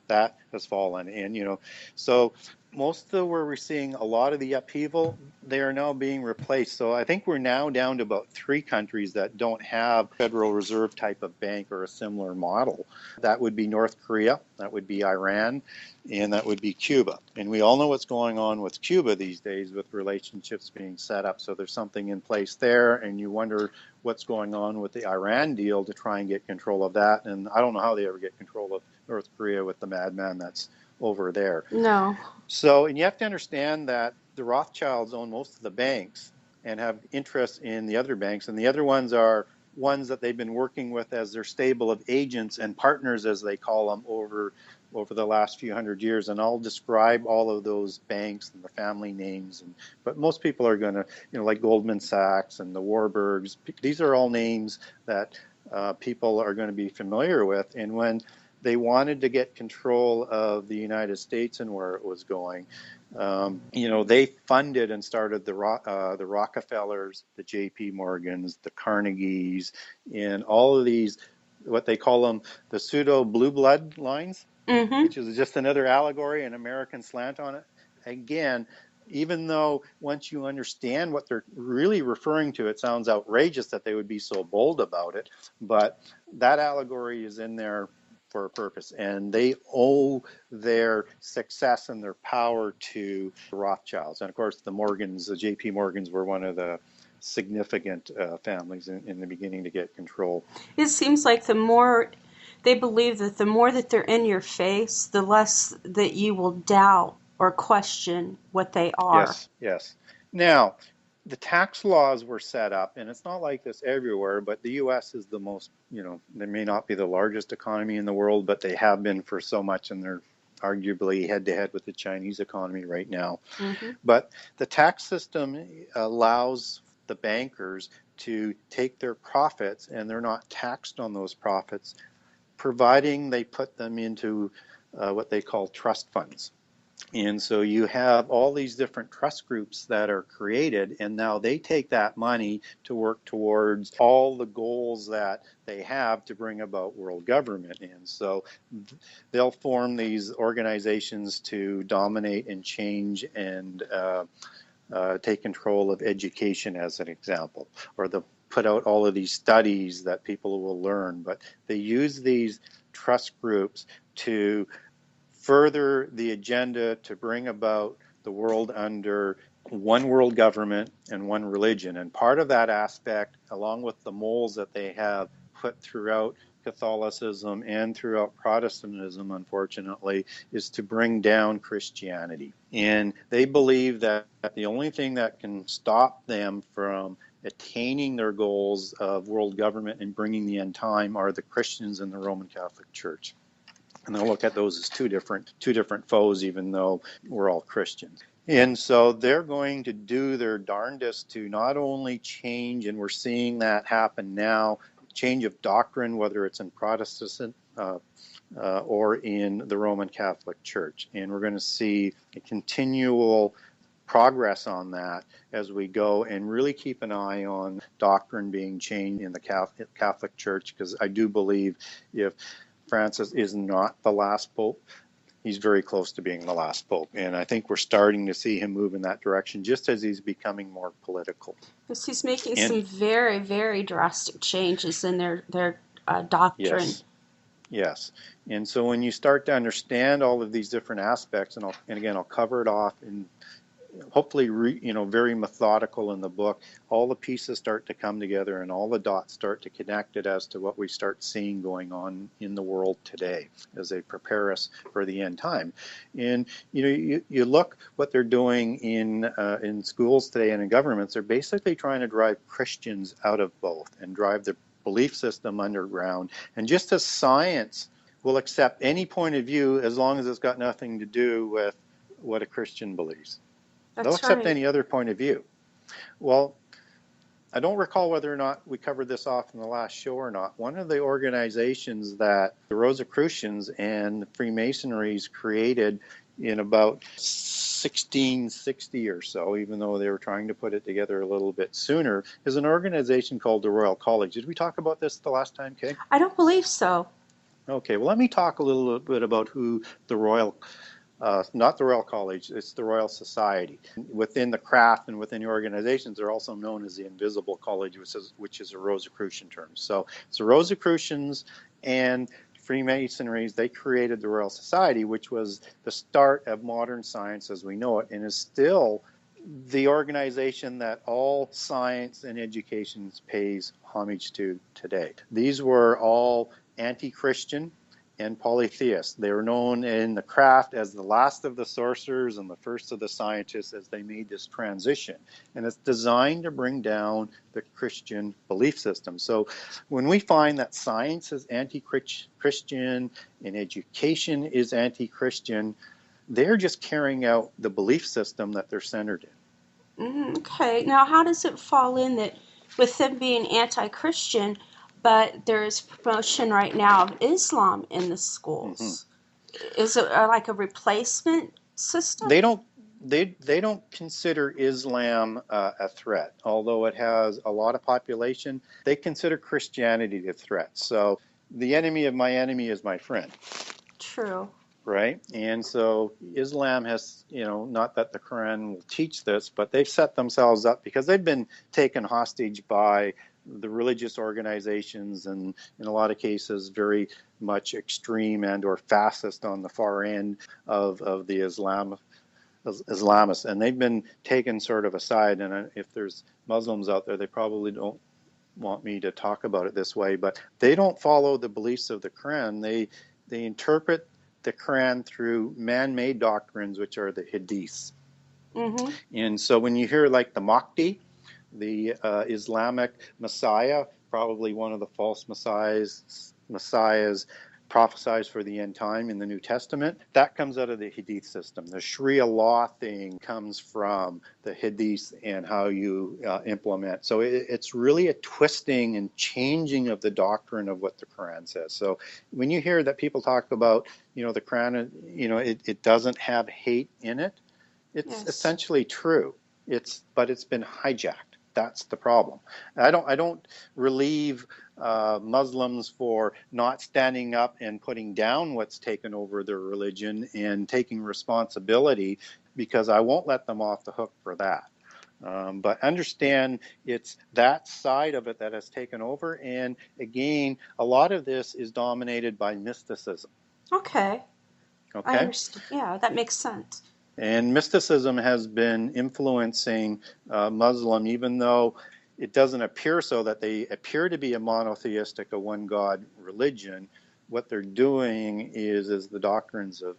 that has fallen. And, so most of where we're seeing a lot of the upheaval, they are now being replaced. So I think we're now down to about 3 countries that don't have Federal Reserve type of bank or a similar model. That would be North Korea, that would be Iran, and that would be Cuba. And we all know what's going on with Cuba these days with relationships being set up. So there's something in place there, and you wonder what's going on with the Iran deal to try and get control of that. And I don't know how they ever get control of North Korea with the madman that's over there. No. So, and you have to understand that the Rothschilds own most of the banks and have interest in the other banks, and the other ones are ones that they've been working with as their stable of agents and partners, as they call them, over the last few hundred years. And I'll describe all of those banks and the family names. But most people are going to, like Goldman Sachs and the Warburgs, these are all names that people are going to be familiar with. And when they wanted to get control of the United States and where it was going, they funded and started the Rockefellers, the J.P. Morgans, the Carnegies, and all of these, what they call them, the pseudo blue blood lines, which is just another allegory, an American slant on it. Again, even though once you understand what they're really referring to, it sounds outrageous that they would be so bold about it, but that allegory is in there for a purpose, and they owe their success and their power to the Rothschilds. And of course, the Morgans, the J.P. Morgans, were one of the significant families in the beginning to get control. It seems like the more They believe that the more that they're in your face, the less that you will doubt or question what they are. Yes, yes. Now, the tax laws were set up, and it's not like this everywhere, but the U.S. is the most, they may not be the largest economy in the world, but they have been for so much, and they're arguably head-to-head with the Chinese economy right now. Mm-hmm. But the tax system allows the bankers to take their profits, and they're not taxed on those profits, providing they put them into what they call trust funds. And so you have all these different trust groups that are created, and now they take that money to work towards all the goals that they have to bring about world government. And so they'll form these organizations to dominate and change and take control of education, as an example, or they'll put out all of these studies that people will learn. But they use these trust groups to further the agenda to bring about the world under one world government and one religion. And part of that aspect, along with the moles that they have put throughout Catholicism and throughout Protestantism, unfortunately, is to bring down Christianity. And they believe that the only thing that can stop them from attaining their goals of world government and bringing the end time are the Christians and the Roman Catholic Church. And they'll look at those as two different foes, even though we're all Christians. And so they're going to do their darndest to not only change, and we're seeing that happen now, change of doctrine, whether it's in Protestant or in the Roman Catholic Church. And we're going to see a continual progress on that as we go, and really keep an eye on doctrine being changed in the Catholic Church, because I do believe if Francis is not the last pope, he's very close to being the last pope. And I think we're starting to see him move in that direction, just as he's becoming more political. Because he's making some very, very drastic changes in their doctrine. Yes. And so when you start to understand all of these different aspects, and again, I'll cover it off in hopefully very methodical in the book, all the pieces start to come together and all the dots start to connect it as to what we start seeing going on in the world today as they prepare us for the end time. And you look what they're doing in schools today and in governments. They're basically trying to drive Christians out of both and drive their belief system underground. And just as science will accept any point of view as long as it's got nothing to do with what a Christian believes. They'll accept any other point of view. Well, I don't recall whether or not we covered this off in the last show or not. One of the organizations that the Rosicrucians and Freemasonries created in about 1660 or so, even though they were trying to put it together a little bit sooner, is an organization called the Royal College. Did we talk about this the last time, Kay? I don't believe so. Okay, well, let me talk a little bit about who the Royal not the Royal College, it's the Royal Society. Within the craft and within the organizations, they're also known as the Invisible College, which is a Rosicrucian term. So it's the Rosicrucians and Freemasonries, they created the Royal Society, which was the start of modern science as we know it, and is still the organization that all science and education pays homage to today. These were all anti-Christian and polytheists. They were known in the craft as the last of the sorcerers and the first of the scientists as they made this transition. And it's designed to bring down the Christian belief system. So when we find that science is anti-Christian and education is anti-Christian, they're just carrying out the belief system that they're centered in. Okay. Now, how does it fall in that with them being anti-Christian, but there is promotion right now of Islam in the schools? Mm-hmm. Is it like a replacement system? They don't consider Islam a threat, although it has a lot of population. They consider Christianity a threat. So the enemy of my enemy is my friend. True. Right? And so Islam has, not that the Quran will teach this, but they've set themselves up because they've been taken hostage by the religious organizations, and in a lot of cases very much extreme and or fascist on the far end of the Islamists, and they've been taken sort of aside. And if there's Muslims out there, they probably don't want me to talk about it this way, but they don't follow the beliefs of the Quran. They interpret the Quran through man-made doctrines, which are the hadiths. Mm-hmm. And so when you hear like the Mahdi, the Islamic Messiah, probably one of the false messiahs prophesied for the end time in the New Testament, that comes out of the Hadith system. The Sharia law thing comes from the Hadith and how you implement. So it's really a twisting and changing of the doctrine of what the Quran says. So when you hear that people talk about, the Quran, it doesn't have hate in it, it's Yes. essentially true. But it's been hijacked. That's the problem. I don't relieve Muslims for not standing up and putting down what's taken over their religion and taking responsibility, because I won't let them off the hook for that. But understand it's that side of it that has taken over. And again, a lot of this is dominated by mysticism. Okay. I Okay? understand. Yeah, that makes sense. And mysticism has been influencing Muslim, even though it doesn't appear so, that they appear to be a monotheistic, a one God religion. What they're doing is the doctrines of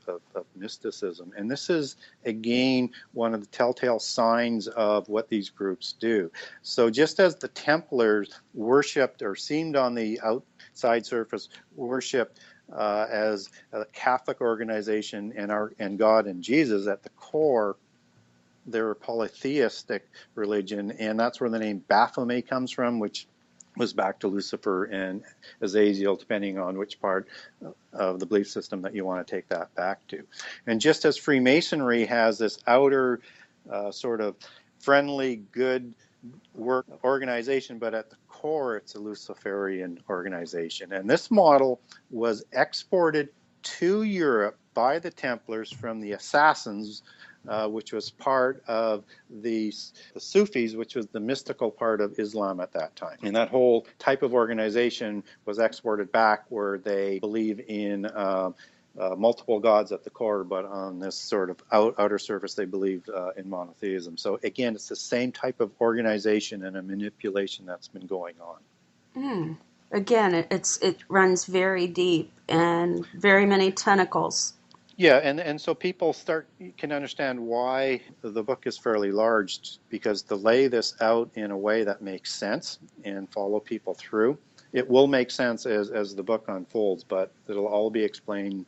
mysticism. And this is, again, one of the telltale signs of what these groups do. So just as the Templars worshipped, or seemed on the outside surface, worshipped as a Catholic organization and God and Jesus, at the core, they're a polytheistic religion, and that's where the name Baphomet comes from, which was back to Lucifer and Azazel, depending on which part of the belief system that you want to take that back to. And just as Freemasonry has this outer sort of friendly, good work organization, but at the core it's a Luciferian organization. And this model was exported to Europe by the Templars from the Assassins, which was part of the Sufis, which was the mystical part of Islam at that time. And that whole type of organization was exported back, where they believe in multiple gods at the core, but on this sort of outer surface, they believe in monotheism. So again, it's the same type of organization and a manipulation that's been going on. Mm. Again, it runs very deep and very many tentacles. Yeah, and so people can understand why the book is fairly large, because to lay this out in a way that makes sense and follow people through, it will make sense as the book unfolds, but it'll all be explained,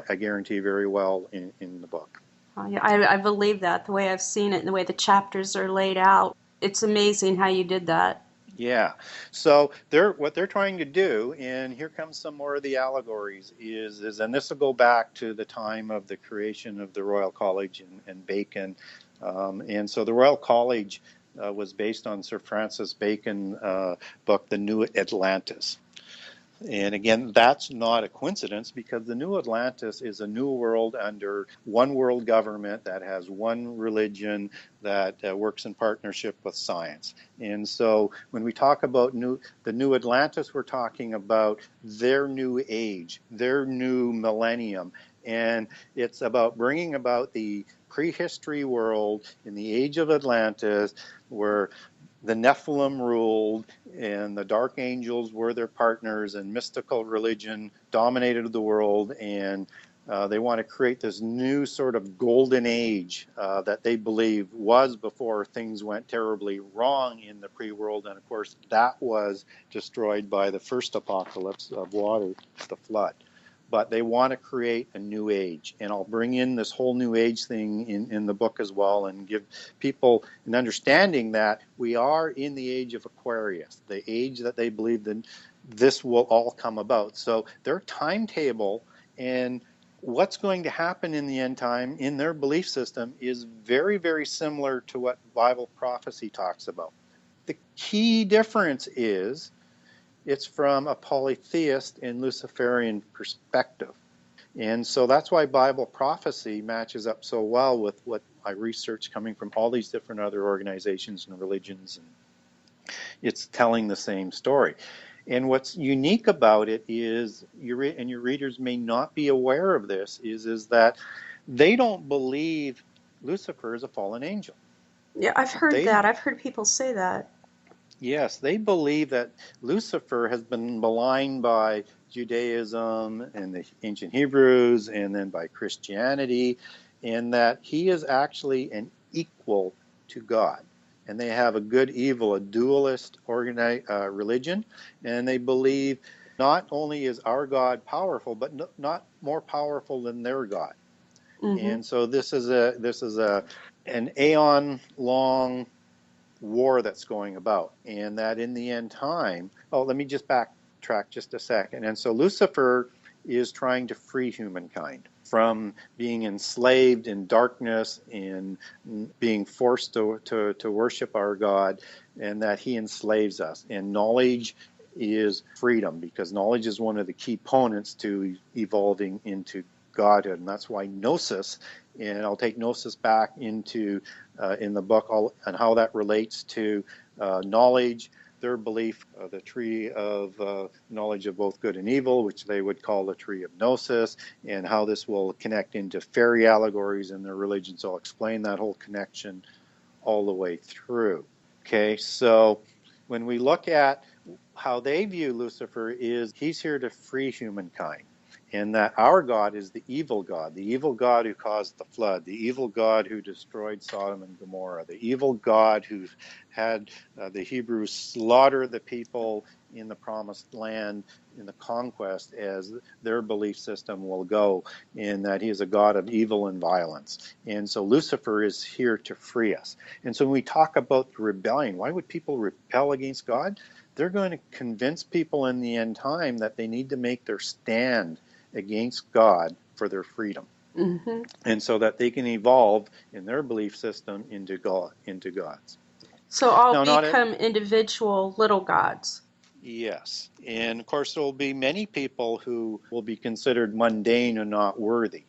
I guarantee, very well in the book. Yeah, I believe that, the way I've seen it and the way the chapters are laid out. It's amazing how you did that. Yeah. So what they're trying to do, and here comes some more of the allegories, is and this will go back to the time of the creation of the Royal College and Bacon. And so the Royal College was based on Sir Francis Bacon's book, The New Atlantis. And again, that's not a coincidence, because the New Atlantis is a new world under one world government that has one religion that works in partnership with science. And so when we talk about the New Atlantis, we're talking about their new age, their new millennium. And it's about bringing about the prehistory world in the age of Atlantis, where the Nephilim ruled and the dark angels were their partners, and mystical religion dominated the world, and they want to create this new sort of golden age that they believe was before things went terribly wrong in the pre-world. And of course that was destroyed by the first apocalypse of water, the flood. But they want to create a new age. And I'll bring in this whole new age thing in the book as well, and give people an understanding that we are in the age of Aquarius, the age that they believe that this will all come about. So their timetable and what's going to happen in the end time in their belief system is very, very similar to what Bible prophecy talks about. The key difference is it's from a polytheist and Luciferian perspective. And so that's why Bible prophecy matches up so well with what I research coming from all these different other organizations and religions. And it's telling the same story. And what's unique about it is, and your readers may not be aware of this, is that they don't believe Lucifer is a fallen angel. Yeah, I've heard They that. I've heard people say that. Yes, they believe that Lucifer has been maligned by Judaism and the ancient Hebrews and then by Christianity, and that he is actually an equal to God. And they have a good evil, a dualist religion, and they believe not only is our God powerful, but not more powerful than their God. Mm-hmm. And so this is an aeon long war that's going about, and that in the end time, let me just backtrack just a second. And so Lucifer is trying to free humankind from being enslaved in darkness and being forced to worship our God, and that he enslaves us. And knowledge is freedom, because knowledge is one of the key components to evolving into godhood. And that's why gnosis, and I'll take gnosis back into in the book and how that relates to knowledge, their belief, the tree of knowledge of both good and evil, which they would call the tree of gnosis, and how this will connect into fairy allegories in their religion. So I'll explain that whole connection all the way through. Okay, so when we look at how they view Lucifer, is he's here to free humankind, and that our God is the evil God who caused the flood, the evil God who destroyed Sodom and Gomorrah, the evil God who had the Hebrews slaughter the people in the promised land in the conquest, as their belief system will go, in that he is a God of evil and violence. And so Lucifer is here to free us. And so when we talk about rebellion, why would people rebel against God? They're going to convince people in the end time that they need to make their stand against God for their freedom. Mm-hmm. And so that they can evolve in their belief system into God's. So all Now, become individual little gods. yes. And of course, there will be many people who will be considered mundane and not worthy.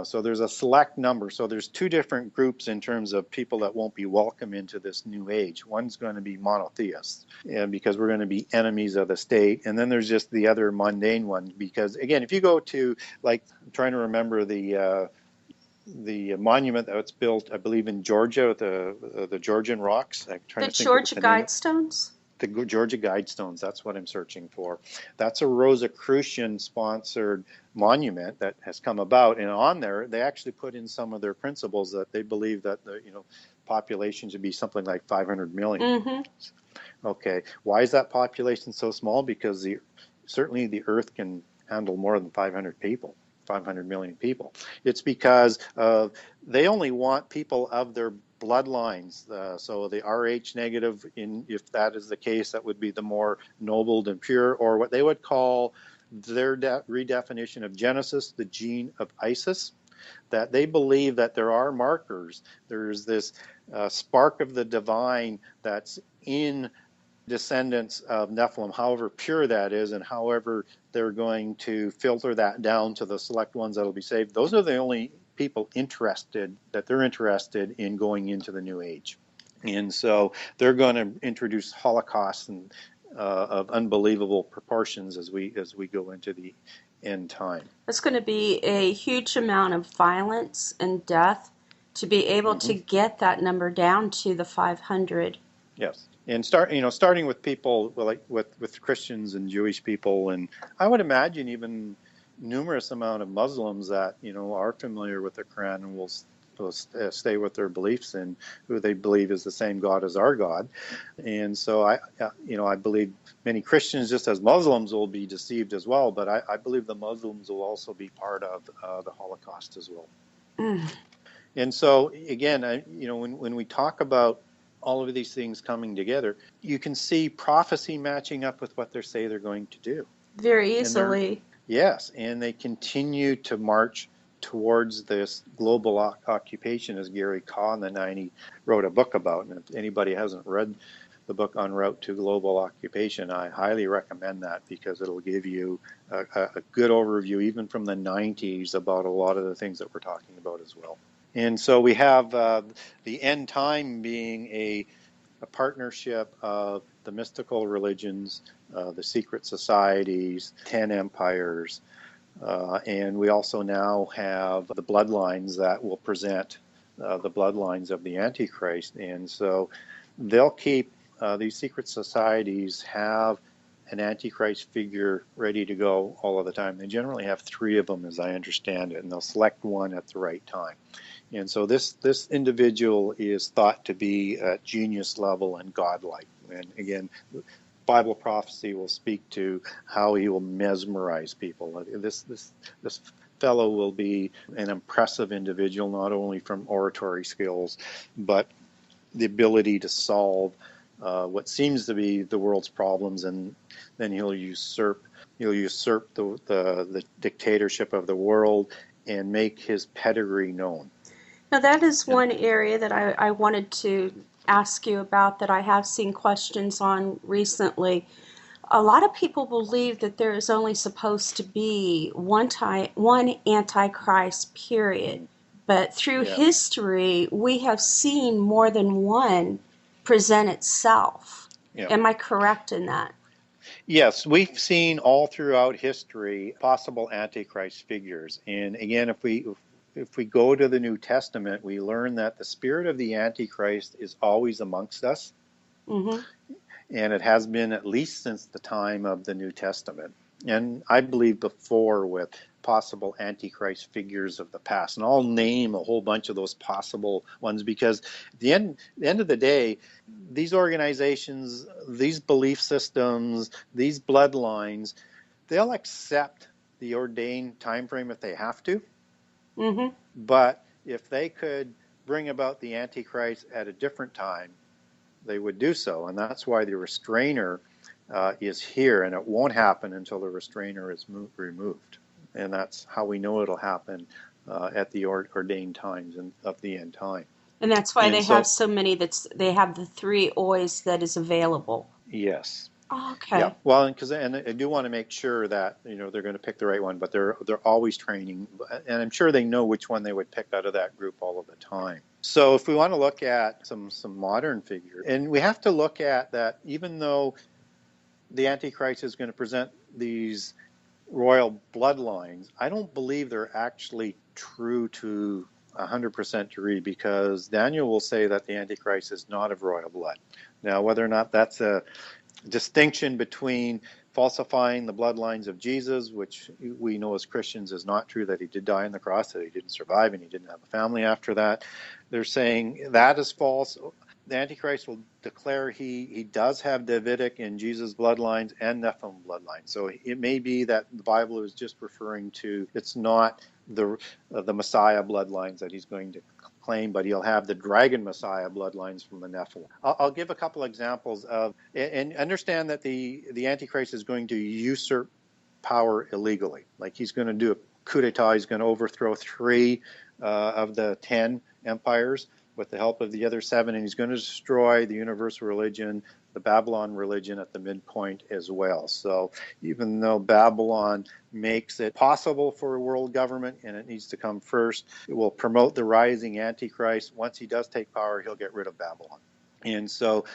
So there's a select number. So there's two different groups in terms of people that won't be welcome into this new age. One's going to be monotheists, because we're going to be enemies of the state. And then there's just the other mundane one, because again, if you go to, like, I'm trying to remember the monument that's built, I believe, in Georgia, the Georgian rocks. I'm trying The to think of what Georgia the name. Guidestones? The Georgia Guidestones, that's what I'm searching for. That's a Rosicrucian-sponsored monument that has come about, and on there they actually put in some of their principles that they believe that the population should be something like 500 million. Mm-hmm. Okay, why is that population so small? Because certainly the Earth can handle more than 500 people. 500 million people. It's because they only want people of their bloodlines. So the Rh negative, if that is the case, that would be the more noble and pure, or what they would call their redefinition of Genesis, the gene of Isis, that they believe that there are markers. There's this spark of the divine that's in descendants of Nephilim, however pure that is, and however they're going to filter that down to the select ones that'll be saved. Those are the only people they're interested in going into the new age. And so they're going to introduce holocausts and of unbelievable proportions as we go into the end time. It's going to be a huge amount of violence and death to be able to get that number down to the 500. Yes, and starting with people like with Christians and Jewish people, and I would imagine even numerous amount of Muslims that are familiar with the Quran and will stay with their beliefs in who they believe is the same God as our God. And so I believe many Christians, just as Muslims, will be deceived as well. But I believe the Muslims will also be part of the Holocaust as well. Mm. And so again, when we talk about all of these things coming together, you can see prophecy matching up with what they say they're going to do. Very easily. Yes, and they continue to march towards this global occupation, as Gary Kaw in the 90s wrote a book about. And if anybody hasn't read the book En Route to Global Occupation, I highly recommend that, because it'll give you a good overview, even from the 90s, about a lot of the things that we're talking about as well. And so we have the end time being a partnership of the mystical religions, the secret societies, 10 empires, and we also now have the bloodlines that will present the bloodlines of the Antichrist. And so they'll keep these secret societies have an Antichrist figure ready to go all of the time. They generally have 3 of them, as I understand it, and they'll select one at the right time. And so this individual is thought to be at genius level and godlike. And again, Bible prophecy will speak to how he will mesmerize people. This fellow will be an impressive individual, not only from oratory skills, but the ability to solve what seems to be the world's problems, and then he'll usurp the dictatorship of the world and make his pedigree known. Now, that is one area that I wanted to ask you about that I have seen questions on recently. A lot of people believe that there is only supposed to be one Antichrist, period. But through history, we have seen more than one present itself. Am I correct in that? Yes, we've seen all throughout history possible Antichrist figures. And again, if we go to the New Testament, we learn that the spirit of the Antichrist is always amongst us. Mm-hmm. And it has been at least since the time of the New Testament. And I believe before with possible Antichrist figures of the past. And I'll name a whole bunch of those possible ones, because at the end of the day, these organizations, these belief systems, these bloodlines, they'll accept the ordained time frame if they have to. Mm-hmm. But if they could bring about the Antichrist at a different time, they would do so. And that's why the restrainer is here, and it won't happen until the restrainer is removed. And that's how we know it'll happen at the ordained times of the end time. And that's why they have so many. They have the 3 oys that is available. Yes. Oh, okay. Yeah. Well, and I do want to make sure that they're going to pick the right one, but they're always training, and I'm sure they know which one they would pick out of that group all of the time. So if we want to look at some modern figures, and we have to look at that, even though the Antichrist is going to present these royal bloodlines, I don't believe they're actually true to 100% degree, because Daniel will say that the Antichrist is not of royal blood. Now, whether or not that's a distinction between falsifying the bloodlines of Jesus, which we know as Christians is not true, that he did die on the cross, that he didn't survive, and he didn't have a family after that. They're saying that is false. The Antichrist will declare he does have Davidic and Jesus bloodlines and Nephilim bloodlines. So it may be that the Bible is just referring to, it's not the Messiah bloodlines that he's going to claim, but he'll have the dragon Messiah bloodlines from the Nephilim. I'll give a couple examples of, and understand that the Antichrist is going to usurp power illegally. Like, he's going to do a coup d'etat. He's going to overthrow 3 of the 10 empires with the help of the other 7, and he's going to destroy the universal religion, the Babylon religion, at the midpoint as well. So even though Babylon makes it possible for a world government and it needs to come first, it will promote the rising Antichrist. Once he does take power, he'll get rid of Babylon. And so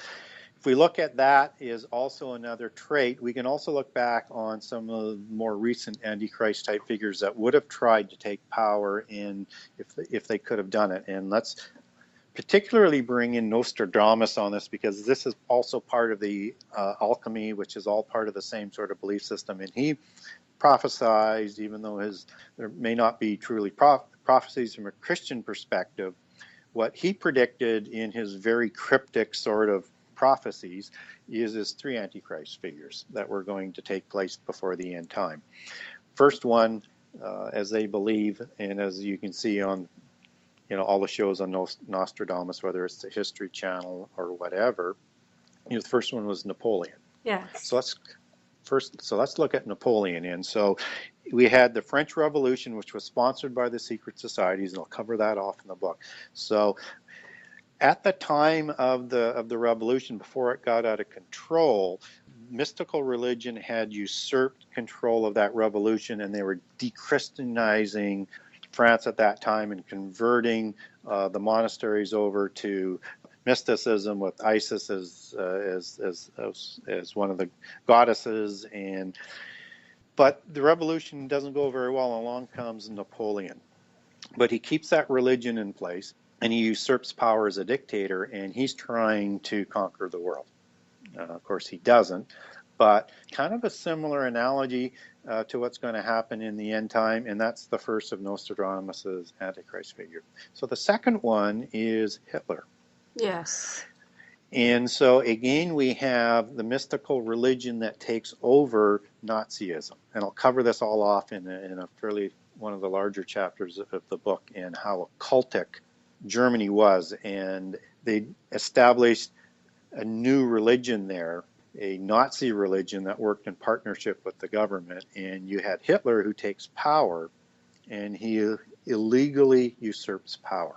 if we look at that is also another trait, we can also look back on some of the more recent Antichrist type figures that would have tried to take power in if they could have done it. And let's particularly bring in Nostradamus on this, because this is also part of the alchemy, which is all part of the same sort of belief system. And he prophesied, even though there may not be truly prophecies from a Christian perspective, what he predicted in his very cryptic sort of prophecies is 3 Antichrist figures that were going to take place before the end time. First one, as they believe, and as you can see on all the shows on Nostradamus, whether it's the History Channel or whatever, the first one was Napoleon. Yes. So let's look at Napoleon. And so we had the French Revolution, which was sponsored by the secret societies, and I'll cover that off in the book. So at the time of the revolution, before it got out of control, mystical religion had usurped control of that revolution, and they were dechristianizing France at that time and converting the monasteries over to mysticism, with Isis as one of the goddesses. But the revolution doesn't go very well. Along comes Napoleon, but he keeps that religion in place, and he usurps power as a dictator, and he's trying to conquer the world. Of course, he doesn't. But kind of a similar analogy to what's going to happen in the end time, and that's the first of Nostradamus's Antichrist figure. So the second one is Hitler. Yes. And so again, we have the mystical religion that takes over Nazism. And I'll cover this all off in a fairly one of the larger chapters of the book, and how occultic Germany was. And they established a new religion there, a Nazi religion that worked in partnership with the government. And you had Hitler, who takes power, and he illegally usurps power.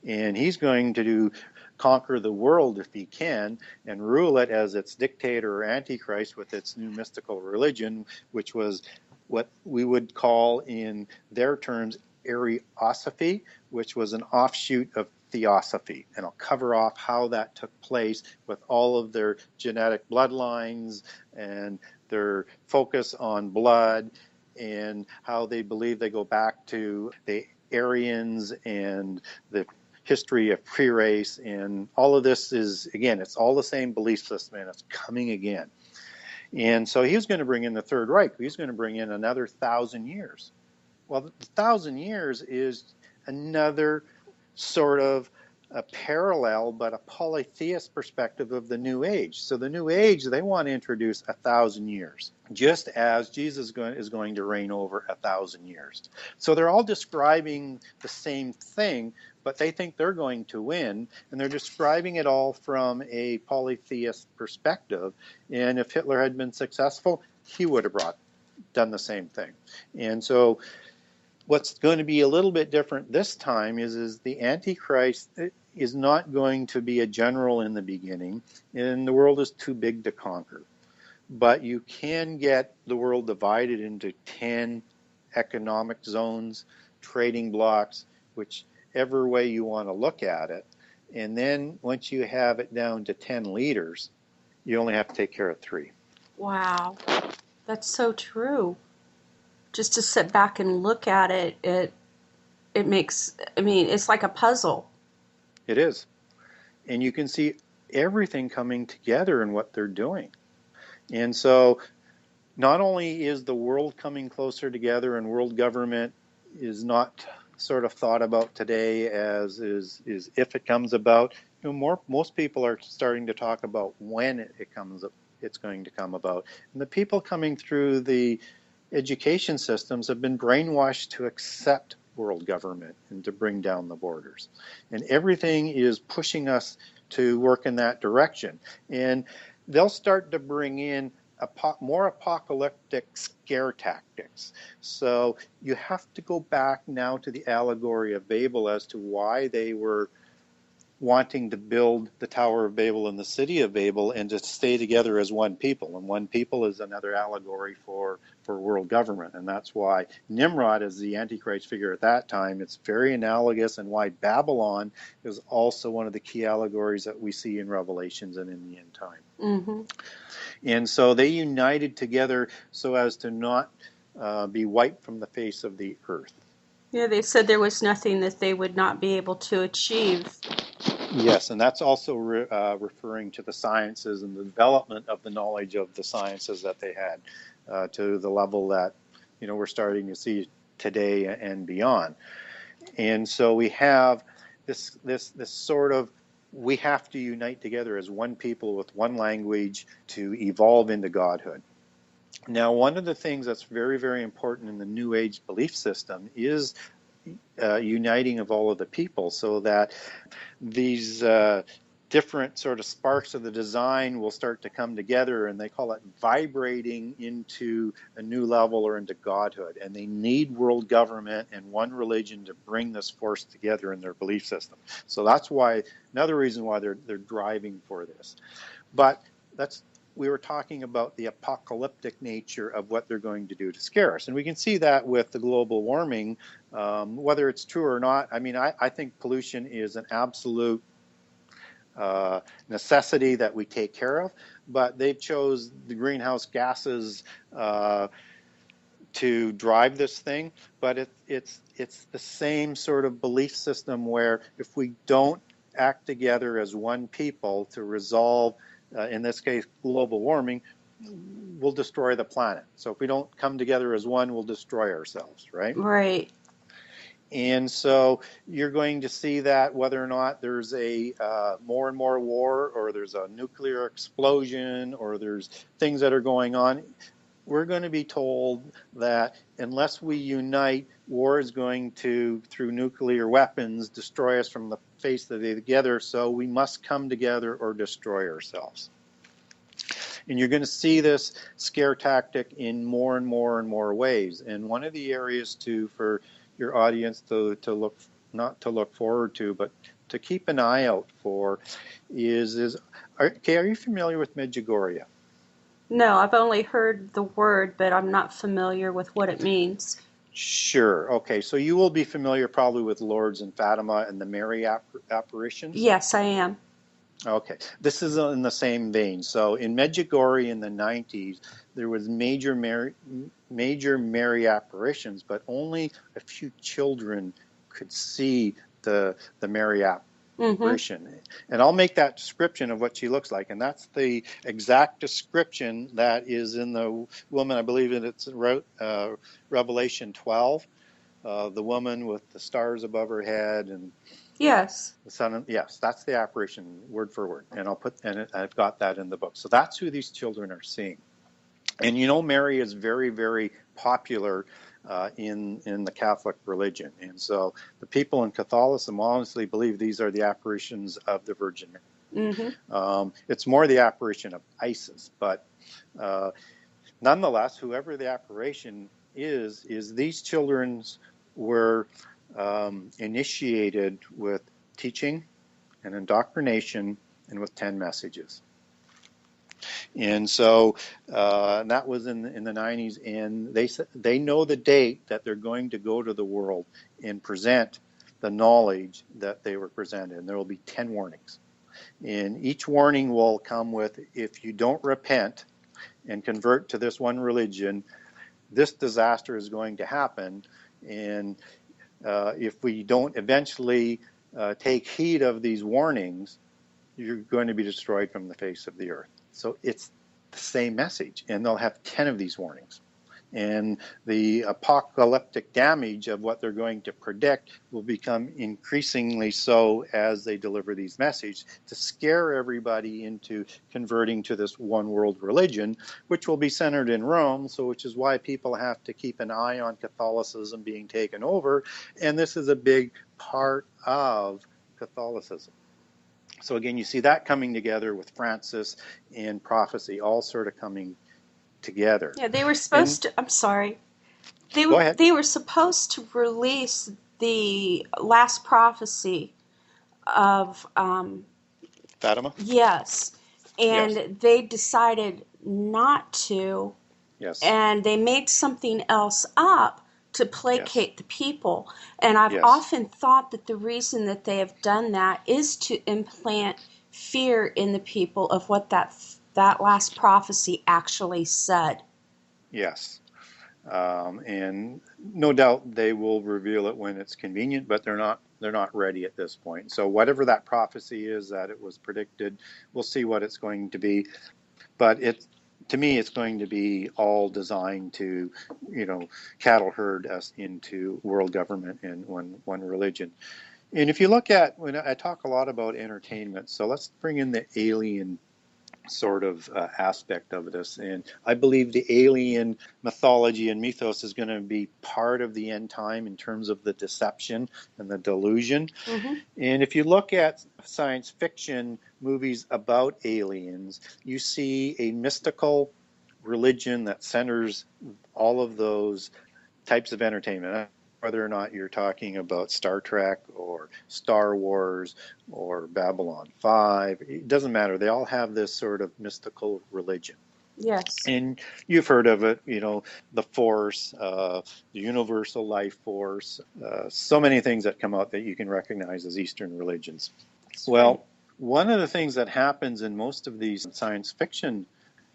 And he's going to conquer the world if he can, and rule it as its dictator or antichrist with its new mystical religion, which was what we would call in their terms Ariosophy, which was an offshoot of Theosophy. And I'll cover off how that took place with all of their genetic bloodlines and their focus on blood, and how they believe they go back to the Aryans and the history of pre-race, and all of this is, again, it's all the same belief system, and it's coming again. And so he was going to bring in the Third Reich. He's going to bring in another 1,000 years. Well, the 1,000 years is another sort of a parallel, but a polytheist perspective of the New Age. So the New Age, they want to introduce 1,000 years, just as Jesus is going to reign over 1,000 years. So they're all describing the same thing, but they think they're going to win, and they're describing it all from a polytheist perspective. And if Hitler had been successful, he would have done the same thing. And so what's going to be a little bit different this time is the Antichrist is not going to be a general in the beginning, and the world is too big to conquer. But you can get the world divided into 10 economic zones, trading blocks, whichever way you want to look at it. And then once you have it down to 10 leaders, you only have to take care of 3. Wow. That's so true. Just to sit back and look at it, it makes, I mean, it's like a puzzle. It is. And you can see everything coming together in what they're doing. And so not only is the world coming closer together, and world government is not sort of thought about today as is if it comes about. Most people are starting to talk about when it's going to come about. And the people coming through the education systems have been brainwashed to accept world government and to bring down the borders. And everything is pushing us to work in that direction. And they'll start to bring in more apocalyptic scare tactics. So you have to go back now to the allegory of Babel as to why they were wanting to build the Tower of Babel and the City of Babel and to stay together as one people. And one people is another allegory for world government. And that's why Nimrod is the Antichrist figure at that time. It's very analogous, and why Babylon is also one of the key allegories that we see in Revelations and in the end time. Mm-hmm. And so they united together so as to not be wiped from the face of the earth. Yeah, they said there was nothing that they would not be able to achieve. Yes, and that's also referring to the sciences and the development of the knowledge of the sciences that they had to the level that we're starting to see today and beyond. And so we have this sort of, we have to unite together as one people with one language to evolve into godhood. Now, one of the things that's very, very important in the New Age belief system is uniting of all of the people, so that these different sort of sparks of the design will start to come together, and they call it vibrating into a new level or into godhood. And they need world government and one religion to bring this force together in their belief system. So that's why, another reason why they're driving for this. But we were talking about the apocalyptic nature of what they're going to do to scare us. And we can see that with the global warming, whether it's true or not. I mean, I think pollution is an absolute necessity that we take care of, but they chose the greenhouse gases to drive this thing. But it's the same sort of belief system where if we don't act together as one people to resolve in this case global warming, will destroy the planet. So if we don't come together as one, we'll destroy ourselves, right? Right. And so you're going to see that whether or not there's a more and more war, or there's a nuclear explosion, or there's things that are going on, we're going to be told that unless we unite, war is going to, through nuclear weapons, destroy us from the face of the earth together. So we must come together or destroy ourselves. And you're going to see this scare tactic in more and more and more ways. And one of the areas for your audience to look, not to look forward to, but to keep an eye out for are you familiar with Medjugorje? No, I've only heard the word, but I'm not familiar with what it means. Sure. Okay. So you will be familiar probably with Lourdes and Fatima and the Mary apparitions? Yes, I am. Okay. This is in the same vein. So in Medjugorje in the 90s, there was major Mary apparitions, but only a few children could see the Mary apparition. And I'll make that description of what she looks like, and that's the exact description that is in the woman, I believe it's Revelation 12, the woman with the stars above her head and Yes. the sun. Yes, that's the apparition, word for word, and I've got that in the book. So that's who these children are seeing. And Mary is very, very popular in the Catholic religion. And so the people in Catholicism honestly believe these are the apparitions of the Virgin Mary. It's more the apparition of Isis, but nonetheless, whoever the apparition is these children were initiated with teaching and indoctrination and with 10 messages. And so that was in the 90s, and they know the date that they're going to go to the world and present the knowledge that they were presented, and there will be 10 warnings. And each warning will come with, if you don't repent and convert to this one religion, this disaster is going to happen. And if we don't eventually take heed of these warnings, you're going to be destroyed from the face of the earth. So it's the same message, and they'll have 10 of these warnings. And the apocalyptic damage of what they're going to predict will become increasingly so as they deliver these messages to scare everybody into converting to this one world religion, which will be centered in Rome, so which is why people have to keep an eye on Catholicism being taken over. And this is a big part of Catholicism. So again, you see that coming together with Francis and prophecy all sort of coming together. Yeah, they were supposed to. I'm sorry. Go ahead. They were supposed to release the last prophecy of Fatima? Yes, and Yes. they decided not to. Yes. And they made something else up to placate the people. And I've often thought that the reason that they have done that is to implant fear in the people of what that last prophecy actually said. Yes. And no doubt they will reveal it when it's convenient, but they're not ready at this point. So whatever that prophecy is that it was predicted, we'll see what it's going to be. But to me, it's going to be all designed to, cattle herd us into world government and one religion. And if you look at, when I talk a lot about entertainment, so let's bring in the alien sort of aspect of this. And I believe the alien mythology and mythos is going to be part of the end time in terms of the deception and the delusion. And if you look at science fiction movies about aliens, you see a mystical religion that centers all of those types of entertainment, whether or not you're talking about Star Trek or Star Wars or Babylon 5, it doesn't matter. They all have this sort of mystical religion. Yes. And you've heard of it, the Force, the universal life force, so many things that come out that you can recognize as Eastern religions. That's well, right. One of the things that happens in most of these science fiction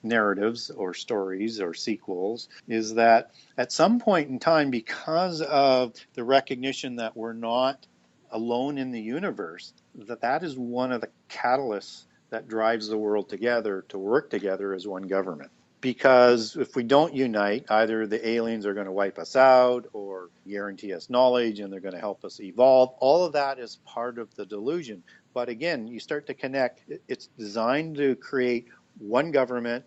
narratives or stories or sequels is that at some point in time, because of the recognition that we're not alone in the universe, that is one of the catalysts that drives the world together to work together as one government. Because if we don't unite, either the aliens are going to wipe us out or guarantee us knowledge and they're going to help us evolve. All of that is part of the delusion. But again, you start to connect. It's designed to create one government.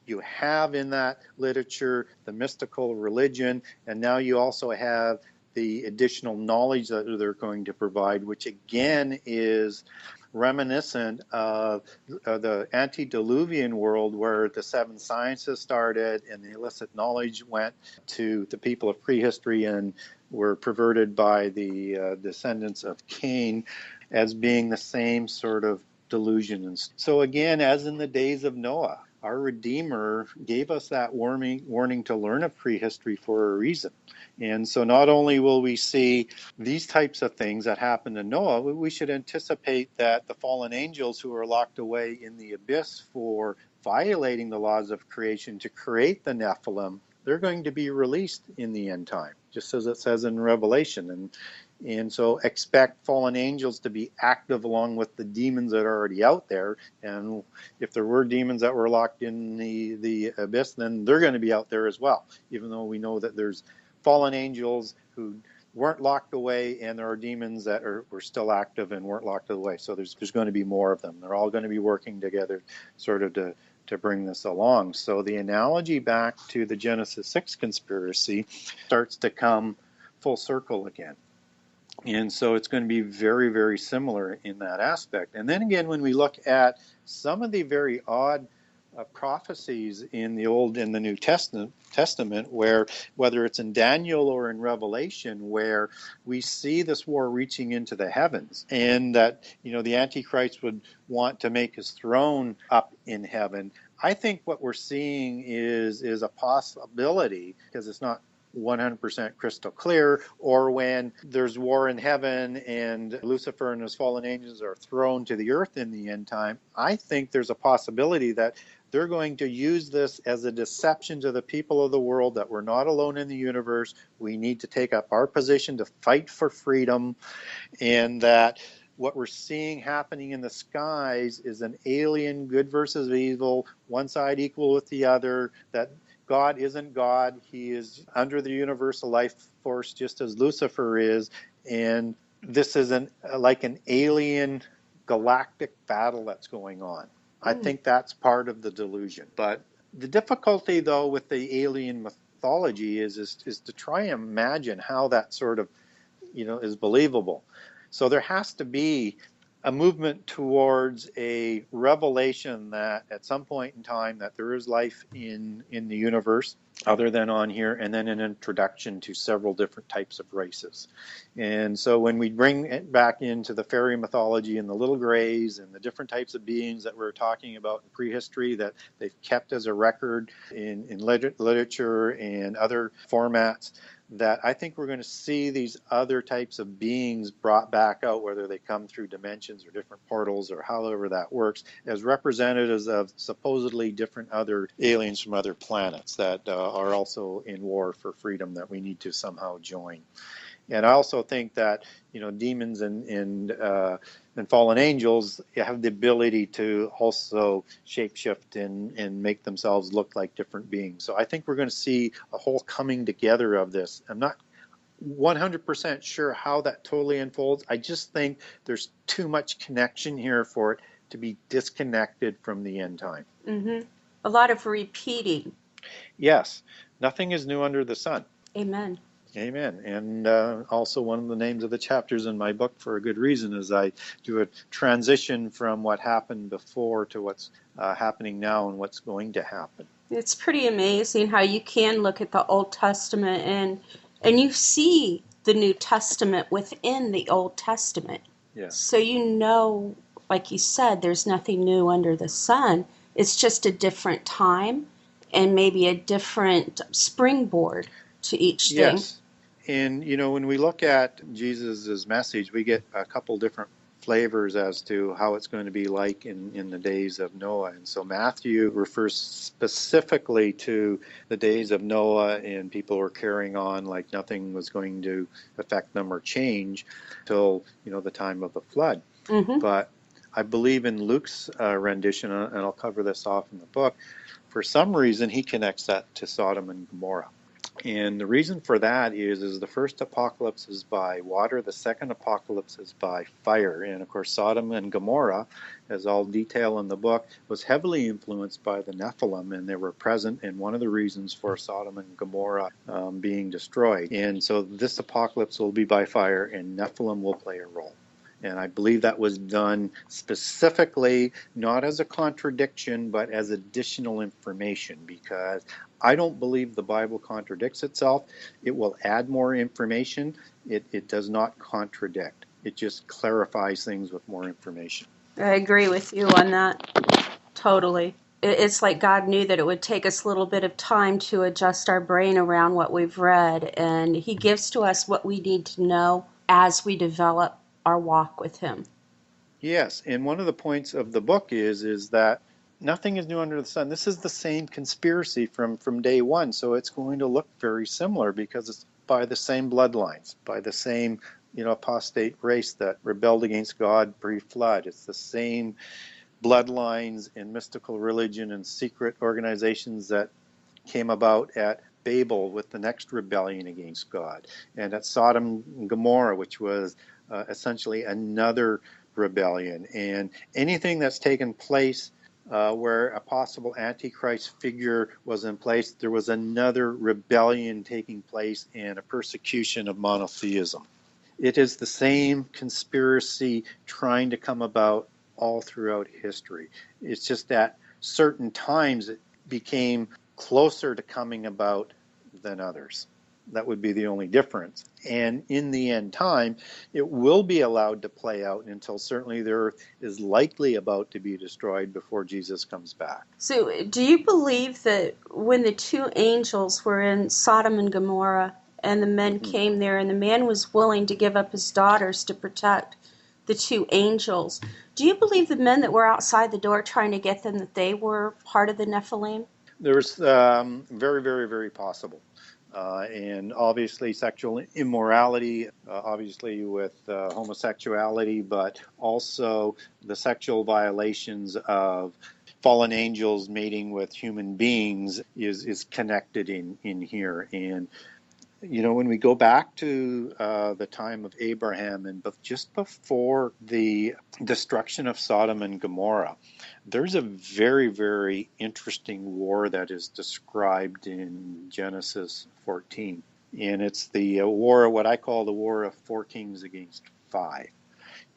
You have in that literature the mystical religion, and now you also have the additional knowledge that they're going to provide, which again is reminiscent of the antediluvian world where the seven sciences started and the illicit knowledge went to the people of prehistory and were perverted by the descendants of Cain as being the same sort of delusion. And so again, as in the days of Noah, our Redeemer gave us that warning to learn of prehistory for a reason. And so not only will we see these types of things that happened to Noah, we should anticipate that the fallen angels who are locked away in the abyss for violating the laws of creation to create the Nephilim, they're going to be released in the end time, just as it says in Revelation. And so expect fallen angels to be active along with the demons that are already out there. And if there were demons that were locked in the abyss, then they're going to be out there as well, even though we know that there's fallen angels who weren't locked away and there are demons that were still active and weren't locked away. So there's going to be more of them. They're all going to be working together sort of to bring this along. So the analogy back to the Genesis 6 conspiracy starts to come full circle again. And so it's going to be very, very similar in that aspect. And then again, when we look at some of the very odd prophecies in the Old and the New Testament, where whether it's in Daniel or in Revelation, where we see this war reaching into the heavens, and that the Antichrist would want to make his throne up in heaven. I think what we're seeing is a possibility, because it's not 100% crystal clear, or when there's war in heaven and Lucifer and his fallen angels are thrown to the earth in the end time. I think there's a possibility that they're going to use this as a deception to the people of the world that we're not alone in the universe. We need to take up our position to fight for freedom, and that what we're seeing happening in the skies is an alien good versus evil, one side equal with the other, that God isn't God. He is under the universal life force just as Lucifer is. And this is like an alien galactic battle that's going on. I think that's part of the delusion. But the difficulty, though, with the alien mythology is to try and imagine how that sort of, is believable. So there has to be a movement towards a revelation that at some point in time that there is life in the universe other than on here, and then an introduction to several different types of races. And so when we bring it back into the fairy mythology and the little grays and the different types of beings that we're talking about in prehistory that they've kept as a record in literature and other formats, that I think we're going to see these other types of beings brought back out, whether they come through dimensions or different portals or however that works, as representatives of supposedly different other aliens from other planets that are also in war for freedom that we need to somehow join. And I also think that demons and fallen angels have the ability to also shapeshift and make themselves look like different beings. So I think we're going to see a whole coming together of this. I'm not 100% sure how that totally unfolds. I just think there's too much connection here for it to be disconnected from the end time. Mm-hmm. A lot of repeating. Yes, nothing is new under the sun. Amen. Amen. And also one of the names of the chapters in my book, for a good reason, is I do a transition from what happened before to what's happening now and what's going to happen. It's pretty amazing how you can look at the Old Testament and you see the New Testament within the Old Testament. Yeah. So like you said, there's nothing new under the sun. It's just a different time and maybe a different springboard to each thing. Yes. And, when we look at Jesus' message, we get a couple different flavors as to how it's going to be like in the days of Noah. And so Matthew refers specifically to the days of Noah, and people were carrying on like nothing was going to affect them or change till, the time of the flood. Mm-hmm. But I believe in Luke's rendition, and I'll cover this off in the book, for some reason he connects that to Sodom and Gomorrah. And the reason for that is the first apocalypse is by water, the second apocalypse is by fire. And of course, Sodom and Gomorrah, as I'll detail in the book, was heavily influenced by the Nephilim, and they were present in one of the reasons for Sodom and Gomorrah being destroyed. And so this apocalypse will be by fire, and Nephilim will play a role. And I believe that was done specifically, not as a contradiction, but as additional information, because I don't believe the Bible contradicts itself. It will add more information. It does not contradict. It just clarifies things with more information. I agree with you on that. Totally. It's like God knew that it would take us a little bit of time to adjust our brain around what we've read, and He gives to us what we need to know as we develop our walk with Him. Yes, and one of the points of the book is that nothing is new under the sun. This is the same conspiracy from day one, so it's going to look very similar because it's by the same bloodlines, by the same apostate race that rebelled against God pre-flood. It's the same bloodlines and mystical religion and secret organizations that came about at Babel with the next rebellion against God, and at Sodom and Gomorrah, which was essentially another rebellion. And anything that's taken place where a possible Antichrist figure was in place, there was another rebellion taking place and a persecution of monotheism. It is the same conspiracy trying to come about all throughout history. It's just that certain times it became closer to coming about than others. That would be the only difference. And in the end time, it will be allowed to play out until certainly the earth is likely about to be destroyed before Jesus comes back. So, do you believe that when the two angels were in Sodom and Gomorrah and the men came there and the man was willing to give up his daughters to protect the two angels, do you believe the men that were outside the door trying to get them, that they were part of the Nephilim? There's very, very, very possible. And obviously sexual immorality, obviously with homosexuality, but also the sexual violations of fallen angels mating with human beings is connected in here. And when we go back to the time of Abraham and just before the destruction of Sodom and Gomorrah, there's a very, very interesting war that is described in Genesis 14. And it's the war, what I call the war of 4 kings against 5.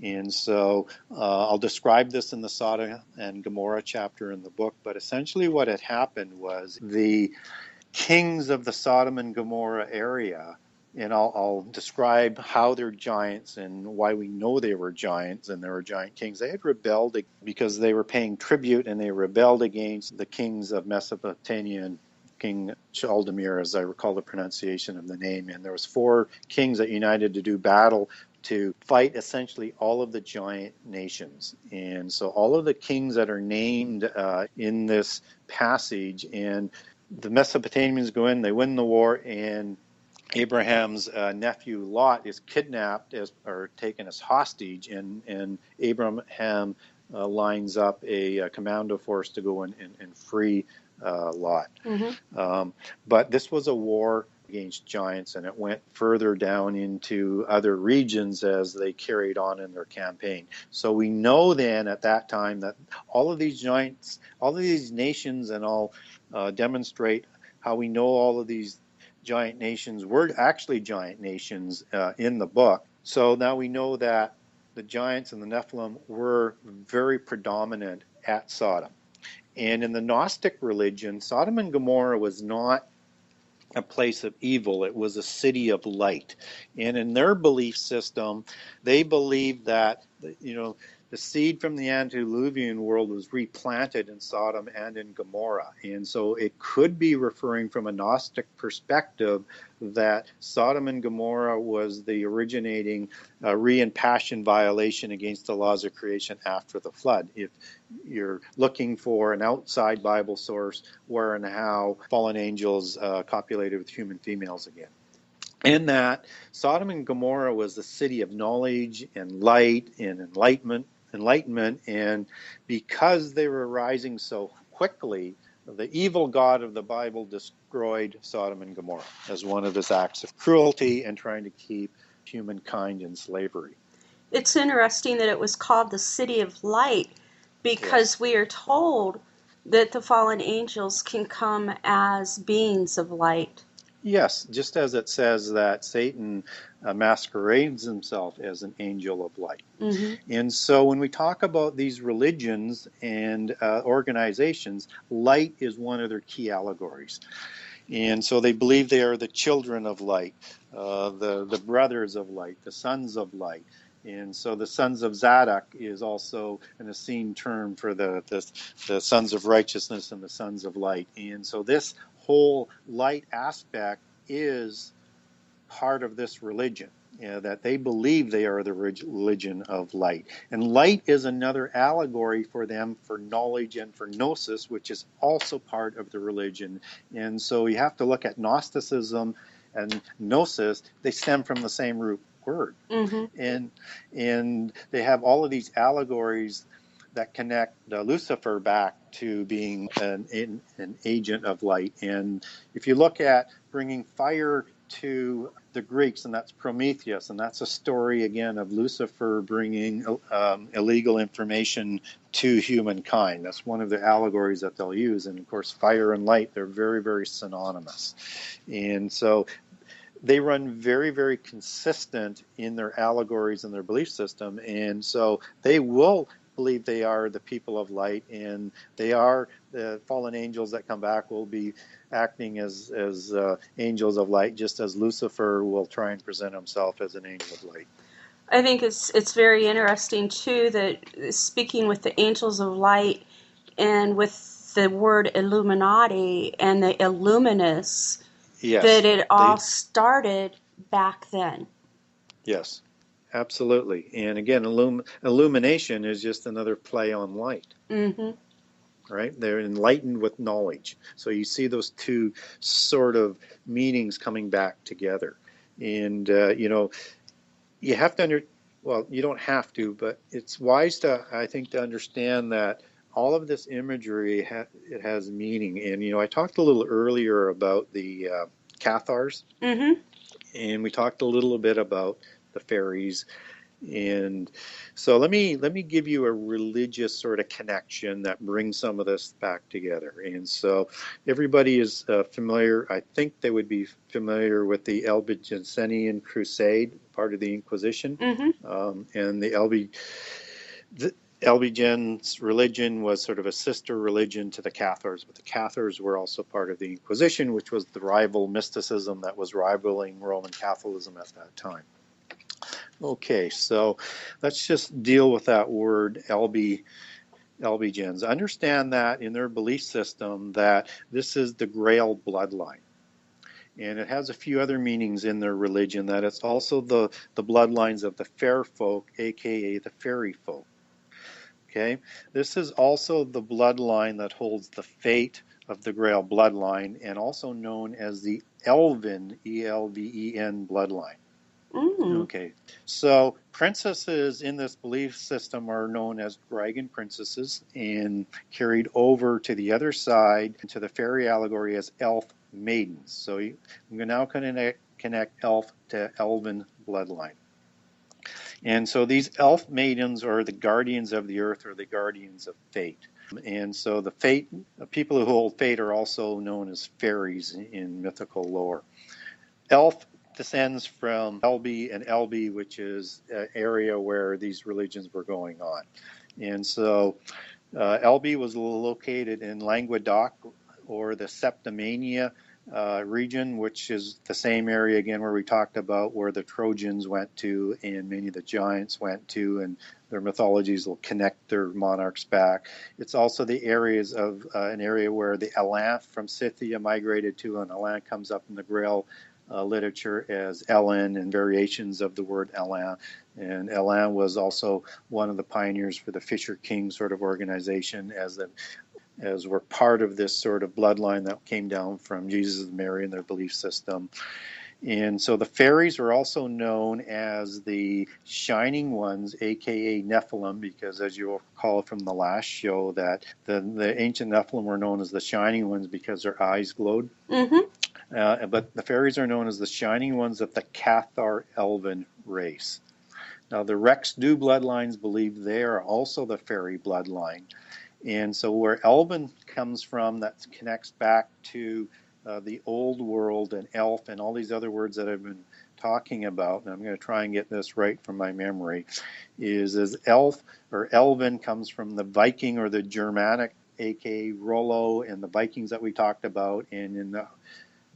And so I'll describe this in the Sodom and Gomorrah chapter in the book, but essentially what had happened was the kings of the Sodom and Gomorrah area, and I'll describe how they're giants and why we know they were giants and they were giant kings. They had rebelled because they were paying tribute, and they rebelled against the kings of Mesopotamia and King Chaldemir, as I recall the pronunciation of the name. And there was 4 kings that united to do battle to fight essentially all of the giant nations. And so all of the kings that are named in this passage, and the Mesopotamians go in, they win the war, and Abraham's nephew Lot is kidnapped or taken as hostage, and Abraham lines up a commando force to go and free Lot. But this was a war against giants, and it went further down into other regions as they carried on in their campaign. So we know then at that time that all of these giants, all of these nations, and I'll demonstrate how we know all of these giant nations were actually giant nations in the book. So now we know that the giants and the Nephilim were very predominant at Sodom. And in the Gnostic religion, Sodom and Gomorrah was not a place of evil. It was a city of light. And in their belief system, they believed that, the seed from the antediluvian world was replanted in Sodom and in Gomorrah. And so it could be referring from a Gnostic perspective that Sodom and Gomorrah was the originating reimpassion violation against the laws of creation after the flood. If you're looking for an outside Bible source where and how fallen angels copulated with human females again. In that, Sodom and Gomorrah was the city of knowledge and light and enlightenment, Enlightenment, and because they were rising so quickly, the evil God of the Bible destroyed Sodom and Gomorrah as one of his acts of cruelty and trying to keep humankind in slavery. It's interesting that it was called the City of Light because Yes. we are told that the fallen angels can come as beings of light. Yes, just as it says that Satan masquerades himself as an angel of light. Mm-hmm. And so when we talk about these religions and organizations, light is one of their key allegories. And so they believe they are the children of light, the brothers of light, the sons of light. And so the sons of Zadok is also an Essene term for the sons of righteousness and the sons of light. And so this whole light aspect is part of this religion, that they believe they are the religion of light. And light is another allegory for them for knowledge and for gnosis, which is also part of the religion. And so you have to look at Gnosticism and gnosis. They stem from the same root word. Mm-hmm. And they have all of these allegories that connect Lucifer back to being an agent of light. And if you look at bringing fire to the Greeks, and that's Prometheus, and that's a story again of Lucifer bringing illegal information to humankind. That's one of the allegories that they'll use. And of course, fire and light, they're very, very synonymous. And so they run very, very consistent in their allegories and their belief system. And so they will believe they are the people of light, and they are the fallen angels that come back will be acting as angels of light, just as Lucifer will try and present himself as an angel of light. I think it's very interesting too that speaking with the angels of light and with the word Illuminati and the Illuminists, Yes, that it all started back then. Yes, absolutely. And again, illumination is just another play on light. Mm-hmm. Right? They're enlightened with knowledge. So you see those two sort of meanings coming back together. And, you have to well, you don't have to, but it's wise to, I think, to understand that all of this imagery, it has meaning. And, I talked a little earlier about the Cathars, Mm-hmm. and we talked a little bit about the fairies. And so let me give you a religious sort of connection that brings some of this back together. And so everybody is familiar, I think they would be familiar with the Albigensian Crusade, part of the Inquisition. Mm-hmm. And the Albigen's religion was sort of a sister religion to the Cathars, but the Cathars were also part of the Inquisition, which was the rival mysticism that was rivaling Roman Catholicism at that time. Okay, so let's just deal with that word Albigens. Understand that in their belief system that this is the Grail bloodline. And it has a few other meanings in their religion, that it's also the bloodlines of the fair folk, aka the fairy folk. Okay, this is also the bloodline that holds the fate of the Grail bloodline, and also known as the Elven, E-L-V-E-N bloodline. Mm. Okay, so princesses in this belief system are known as dragon princesses and carried over to the other side to the fairy allegory as elf maidens. So I'm now going to connect elf to elven bloodline. And so these elf maidens are the guardians of the earth, or the guardians of fate. And so the people who hold fate are also known as fairies in mythical lore. Elf descends from Elbe and Elbe, which is an area where these religions were going on. And so Elbe was located in Languedoc, or the Septimania region, which is the same area again where we talked about where the Trojans went to and many of the giants went to, and their mythologies will connect their monarchs back. It's also the areas of an area where the Elanth from Scythia migrated to, and Elanth comes up in the Grail literature as Ellen and variations of the word Elan. And Elan was also one of the pioneers for the Fisher King sort of organization, as we're part of this sort of bloodline that came down from Jesus and Mary and their belief system. And so the fairies are also known as the Shining Ones, aka Nephilim, because as you'll recall from the last show, that the ancient Nephilim were known as the Shining Ones because their eyes glowed. But the fairies are known as the Shining Ones of the Cathar Elven race. Now, the Rex-Du bloodlines believe they are also the fairy bloodline. And so where Elven comes from, that connects back to the old world and elf and all these other words that I've been talking about, and I'm going to try and get this right from my memory, is elf or Elven comes from the Viking or the Germanic, aka Rollo, and the Vikings that we talked about. And in the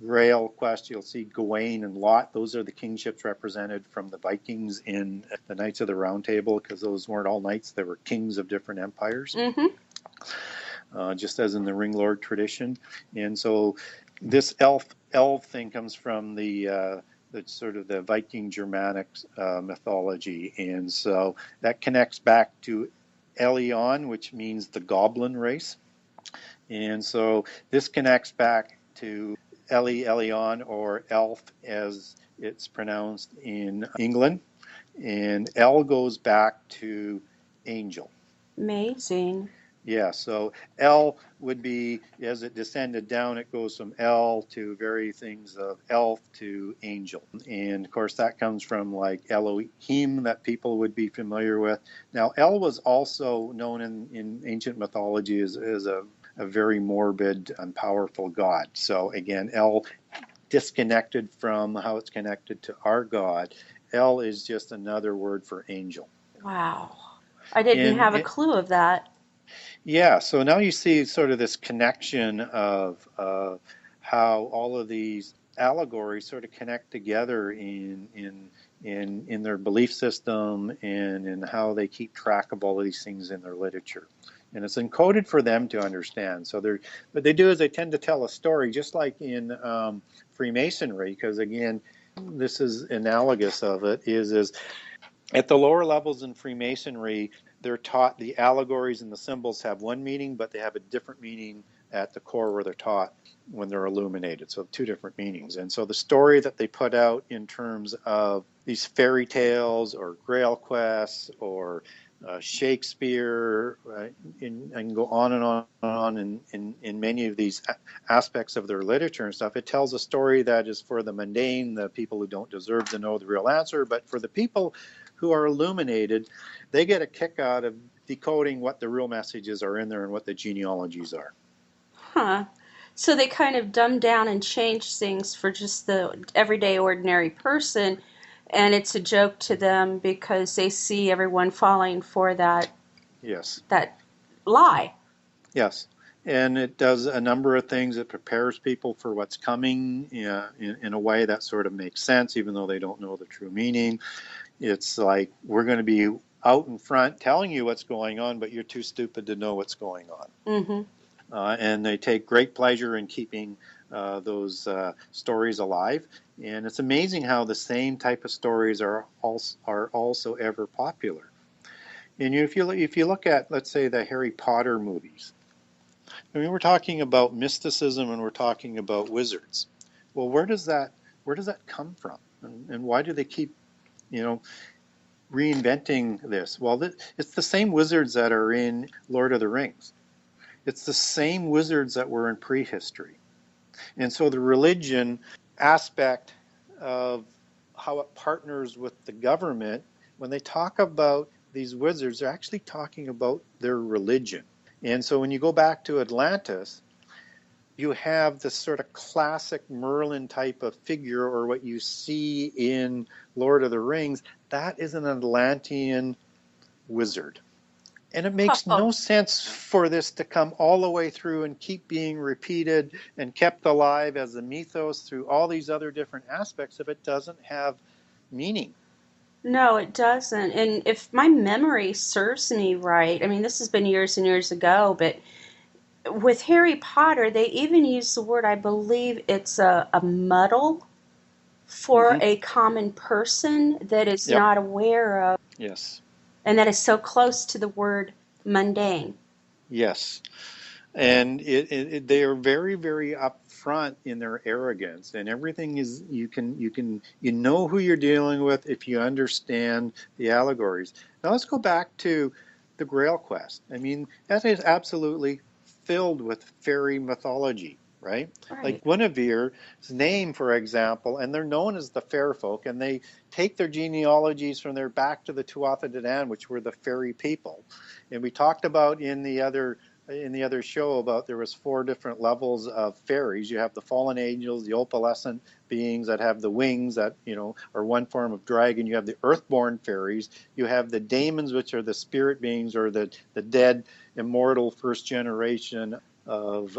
Grail quest, you'll see Gawain and Lot. Those are the kingships represented from the Vikings in the Knights of the Round Table, because those weren't all knights, they were kings of different empires. Just as in the Ring Lord tradition. And so this elf thing comes from the sort of the Viking Germanic mythology. And so that connects back to Elion, which means the goblin race. And so this connects back to Elion, or elf as it's pronounced in England. And El goes back to angel. Amazing. Yeah, so El would be, as it descended down, it goes from El to very things of elf to angel. And of course, that comes from like Elohim that people would be familiar with. Now, El was also known in ancient mythology as a very morbid and powerful god. So again, El disconnected from how it's connected to our God. El is just another word for angel. Wow. I didn't have a clue of that. Yeah, so now you see sort of this connection of how all of these allegories sort of connect together in their belief system and in how they keep track of all of these things in their literature. And it's encoded for them to understand. So what they do is they tend to tell a story, just like in Freemasonry, because again, this is analogous of it, is at the lower levels in Freemasonry, they're taught the allegories and the symbols have one meaning, but they have a different meaning at the core where they're taught when they're illuminated. So two different meanings. And so the story that they put out in terms of these fairy tales or Grail quests or Shakespeare, and go on and on and on in many of these aspects of their literature and stuff, it tells a story that is for the mundane, the people who don't deserve to know the real answer, but for the people who are illuminated, they get a kick out of decoding what the real messages are in there and what the genealogies are. Huh. So they kind of dumb down and change things for just the everyday ordinary person, and it's a joke to them because they see everyone falling for that lie. Yes. And it does a number of things. It prepares people for what's coming in a way that sort of makes sense, even though they don't know the true meaning. It's like, we're going to be out in front telling you what's going on, but you're too stupid to know what's going on. And they take great pleasure in keeping those stories alive. And it's amazing how the same type of stories are also ever popular. And if you look at, let's say, the Harry Potter movies, I mean, we're talking about mysticism and we're talking about wizards. Well, where does that come from? And why do they keep, reinventing this? Well, it's the same wizards that are in Lord of the Rings. It's the same wizards that were in prehistory. And so the religion aspect of how it partners with the government, when they talk about these wizards, they're actually talking about their religion. And so when you go back to Atlantis, you have this sort of classic Merlin type of figure, or what you see in Lord of the Rings. That is an Atlantean wizard. And it makes no sense for this to come all the way through and keep being repeated and kept alive as a mythos through all these other different aspects if it doesn't have meaning. No, it doesn't. And if my memory serves me right, I mean, this has been years and years ago, but with Harry Potter, they even use the word, I believe it's a muddle for a common person that is not aware of. Yes. And that is so close to the word mundane. Yes. And they are very, very upfront in their arrogance, and everything is you know who you're dealing with if you understand the allegories. Now let's go back to the Grail quest. I mean, that is absolutely filled with fairy mythology, right? Like Right. Guinevere's name, for example, and they're known as the fair folk, and they take their genealogies from their back to the Tuatha De Danann, which were the fairy people. And we talked about in the other show about there was 4 different levels of fairies. You have the fallen angels, the opalescent beings that have the wings that, are one form of dragon. You have the earthborn fairies. You have the daemons, which are the spirit beings or the dead, immortal first generation of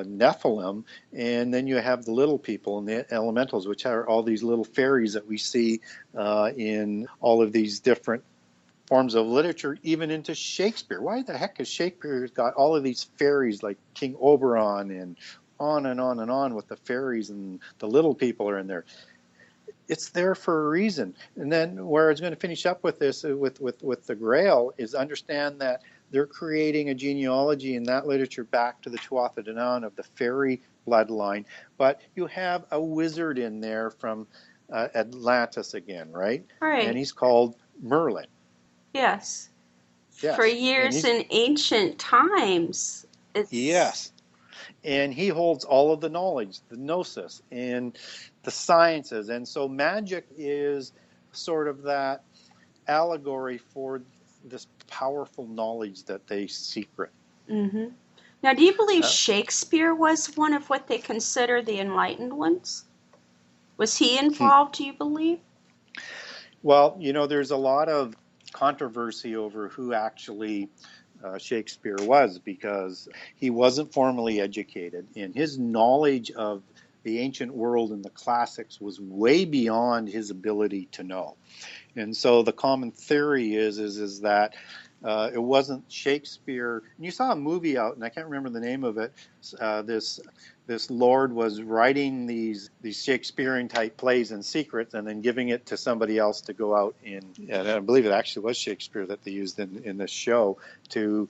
Nephilim. And then you have the little people and the elementals, which are all these little fairies that we see in all of these different forms of literature, even into Shakespeare. Why the heck has Shakespeare got all of these fairies like King Oberon and on and on and on with the fairies, and the little people are in there? It's there for a reason. And then where I was going to finish up with this, with the Grail, is understand that they're creating a genealogy in that literature back to the Tuatha De Danann of the fairy bloodline. But you have a wizard in there from Atlantis again, right? And Right. he's called Merlin. Yes. For Yes, and years he's in ancient times, it's yes, and he holds all of the knowledge, the gnosis, and the sciences, and so magic is sort of that allegory for this powerful knowledge that they secret. hmm Now, do you believe Uh, Shakespeare was one of what they consider the enlightened ones? Was he hmm. involved, do you believe? Well, there's a lot of controversy over who actually Shakespeare was, because he wasn't formally educated, and his knowledge of the ancient world and the classics was way beyond his ability to know. And so the common theory is that it wasn't Shakespeare. And you saw a movie out, and I can't remember the name of it. This lord was writing these Shakespearean type plays in secret, and then giving it to somebody else to go out and I believe it actually was Shakespeare that they used in this show to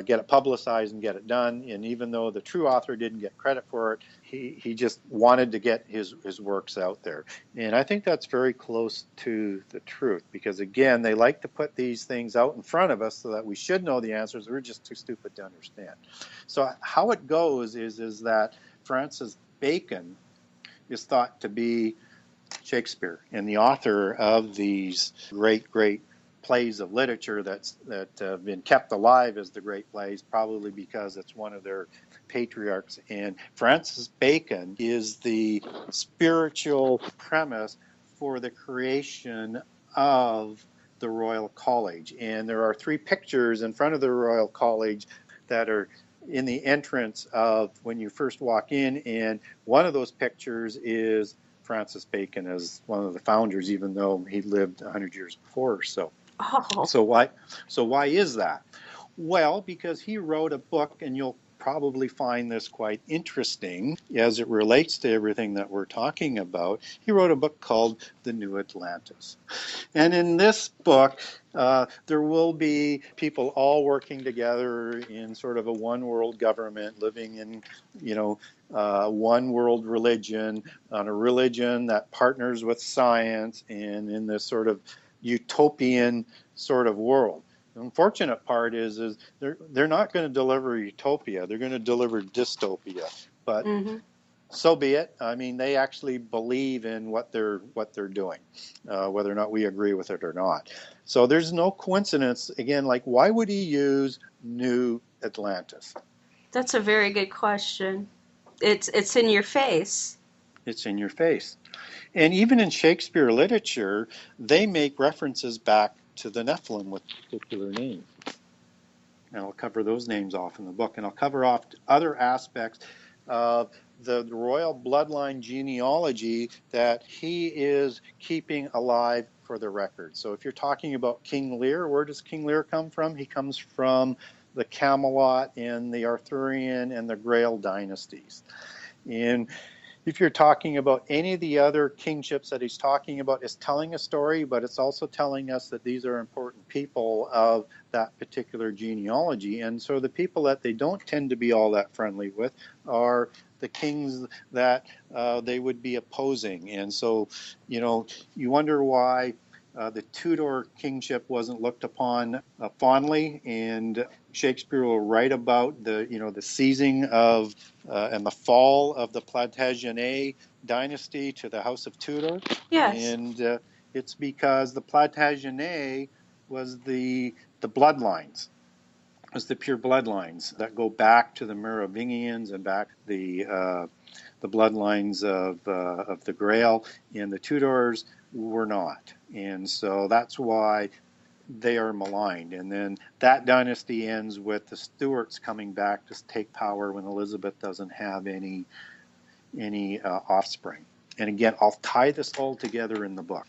get it publicized and get it done. And even though the true author didn't get credit for it, he just wanted to get his works out there. And I think that's very close to the truth, because again, they like to put these things out in front of us so that we should know the answers. We're just too stupid to understand. So how it goes is that Francis Bacon is thought to be Shakespeare and the author of these great plays of literature that have been kept alive as the great plays, probably because it's one of their patriarchs. And Francis Bacon is the spiritual premise for the creation of the Royal College. And there are 3 pictures in front of the Royal College that are in the entrance of when you first walk in, and one of those pictures is Francis Bacon as one of the founders, even though he lived 100 years before or so. Oh, So why is that? Well, because he wrote a book, and you'll probably find this quite interesting as it relates to everything that we're talking about. He wrote a book called The New Atlantis. And in this book, there will be people all working together in sort of a one world government, living in, one world religion, on a religion that partners with science, and in this sort of utopian sort of world. The unfortunate part is they're not going to deliver utopia. They're going to deliver dystopia. But hmm so be it. I mean, they actually believe in what they're doing, whether or not we agree with it or not. So there's no coincidence. Again, like, why would he use New Atlantis? that's a very good question. It's in your face. It's in your face. And even in Shakespeare literature, they make references back to the Nephilim with particular names. And I'll cover those names off in the book, and I'll cover off other aspects of the royal bloodline genealogy that he is keeping alive for the record. So if you're talking about King Lear, where does King Lear come from? He comes from the Camelot and the Arthurian and the Grail dynasties. And if you're talking about any of the other kingships that he's talking about, it's telling a story, but it's also telling us that these are important people of that particular genealogy. And so the people that they don't tend to be all that friendly with are the kings that they would be opposing. And so, you wonder why the Tudor kingship wasn't looked upon fondly, and Shakespeare will write about the seizing of and the fall of the Plantagenet dynasty to the House of Tudor. Yes. And it's because the Plantagenet was the bloodlines. It was the pure bloodlines that go back to the Merovingians and back the bloodlines of the Grail, and the Tudors were not. And so that's why they are maligned. And then that dynasty ends with the Stuarts coming back to take power when Elizabeth doesn't have any offspring. And again, I'll tie this all together in the book.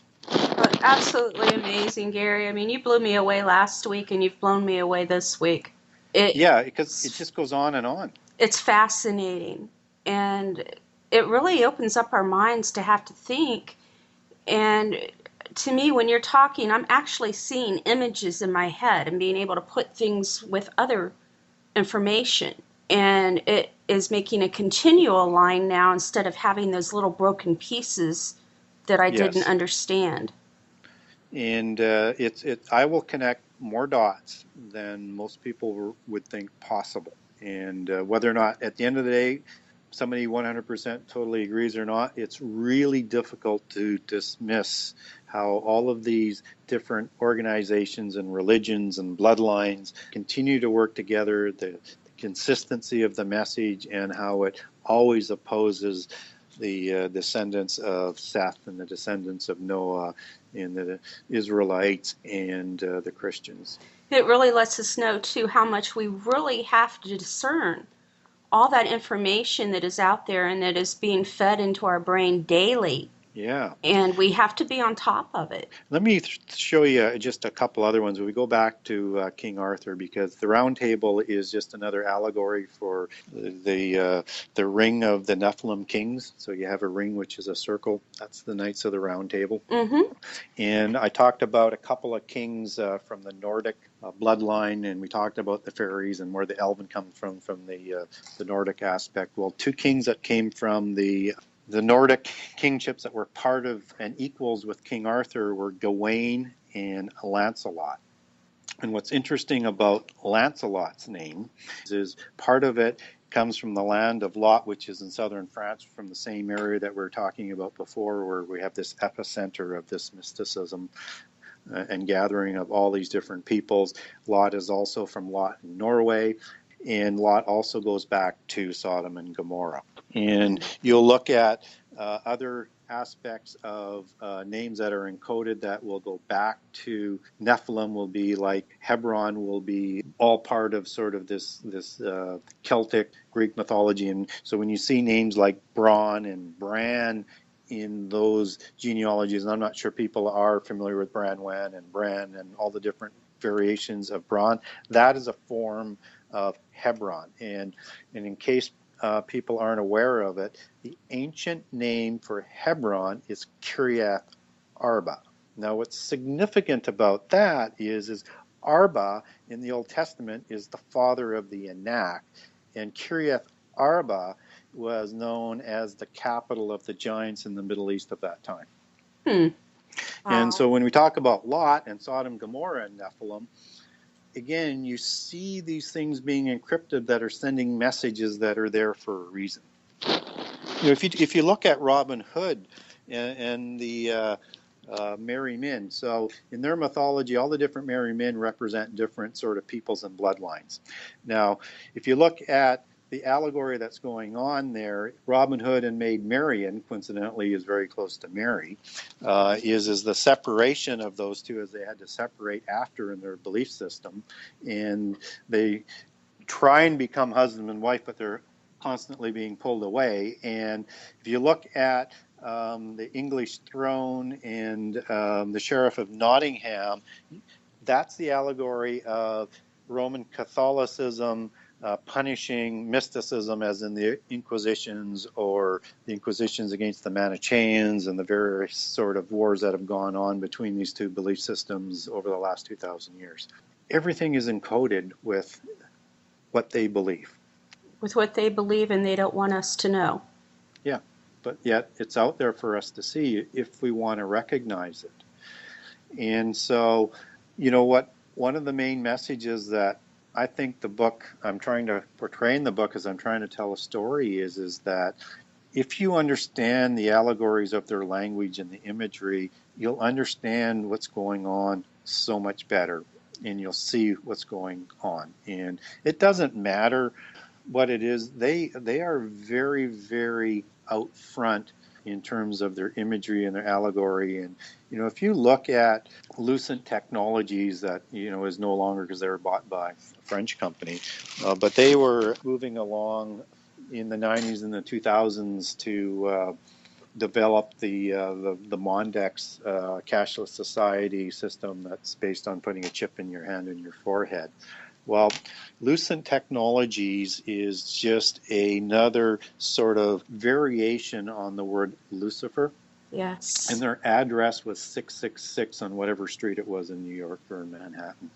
Absolutely amazing, Gary. I mean, you blew me away last week, and you've blown me away this week. Yeah, because it just goes on and on. It's fascinating, and it really opens up our minds to have to think. And to me, when you're talking, I'm actually seeing images in my head and being able to put things with other information. And it is making a continual line now instead of having those little broken pieces that I didn't understand. And I will connect more dots than most people would think possible. And whether or not at the end of the day somebody 100% totally agrees or not, it's really difficult to dismiss how all of these different organizations and religions and bloodlines continue to work together, the consistency of the message, and how it always opposes the descendants of Seth and the descendants of Noah and the Israelites and the Christians. It really lets us know, too, how much we really have to discern all that information that is out there and that is being fed into our brain daily. Yeah. And we have to be on top of it. Let me show you just a couple other ones. We go back to King Arthur, because the Round Table is just another allegory for the ring of the Nephilim kings. So you have a ring which is a circle. That's the Knights of the Round Table. Mm-hmm. And I talked about a couple of kings from the Nordic bloodline, and we talked about the fairies and where the Elven comes from the Nordic aspect. Well, two kings that came from the Nordic kingships that were part of and equals with King Arthur were Gawain and Lancelot. And what's interesting about Lancelot's name is part of it comes from the land of Lot, which is in southern France, from the same area that we were talking about before, where we have this epicenter of this mysticism and gathering of all these different peoples. Lot is also from Lot in Norway, and Lot also goes back to Sodom and Gomorrah. And you'll look at other aspects of names that are encoded that will go back to Nephilim, will be like Hebron, will be all part of sort of this Celtic Greek mythology. And so when you see names like Braun and Bran in those genealogies, and I'm not sure people are familiar with Branwen and Bran and all the different variations of Braun, that is a form of Hebron. And in case people aren't aware of it, the ancient name for Hebron is Kiriath Arba. Now, what's significant about that is Arba in the Old Testament is the father of the Anak, and Kiriath Arba was known as the capital of the giants in the Middle East of that time. Wow. And so when we talk about Lot and Sodom, Gomorrah, and Nephilim, again, you see these things being encrypted that are sending messages that are there for a reason. If you look at Robin Hood and the merry men, so in their mythology, all the different merry men represent different sort of peoples and bloodlines. Now, if you look at the allegory that's going on there, Robin Hood and Maid Marian, coincidentally, is very close to Mary, is the separation of those two, as they had to separate after in their belief system. And they try and become husband and wife, but they're constantly being pulled away. And if you look at the English throne and the Sheriff of Nottingham, that's the allegory of Roman Catholicism punishing mysticism, as in the Inquisitions or the Inquisitions against the Manichaeans and the various sort of wars that have gone on between these two belief systems over the last 2,000 years. Everything is encoded with what they believe. With what they believe, and they don't want us to know. Yeah, but yet it's out there for us to see if we want to recognize it. And so, you know what, one of the main messages that I think the book, I'm trying to portray in the book as I'm trying to tell a story, is that if you understand the allegories of their language and the imagery, you'll understand what's going on so much better, and you'll see what's going on. And it doesn't matter what it is. They are very, very out front in terms of their imagery and their allegory. And, you know, if you look at Lucent Technologies, that, you know, is no longer, because they were bought by a French company, but they were moving along in the 90s and the 2000s to develop the Mondex cashless society system that's based on putting a chip in your hand and your forehead. Well, Lucent Technologies is just another sort of variation on the word Lucifer. Yes. And their address was 666 on whatever street it was in New York or in Manhattan.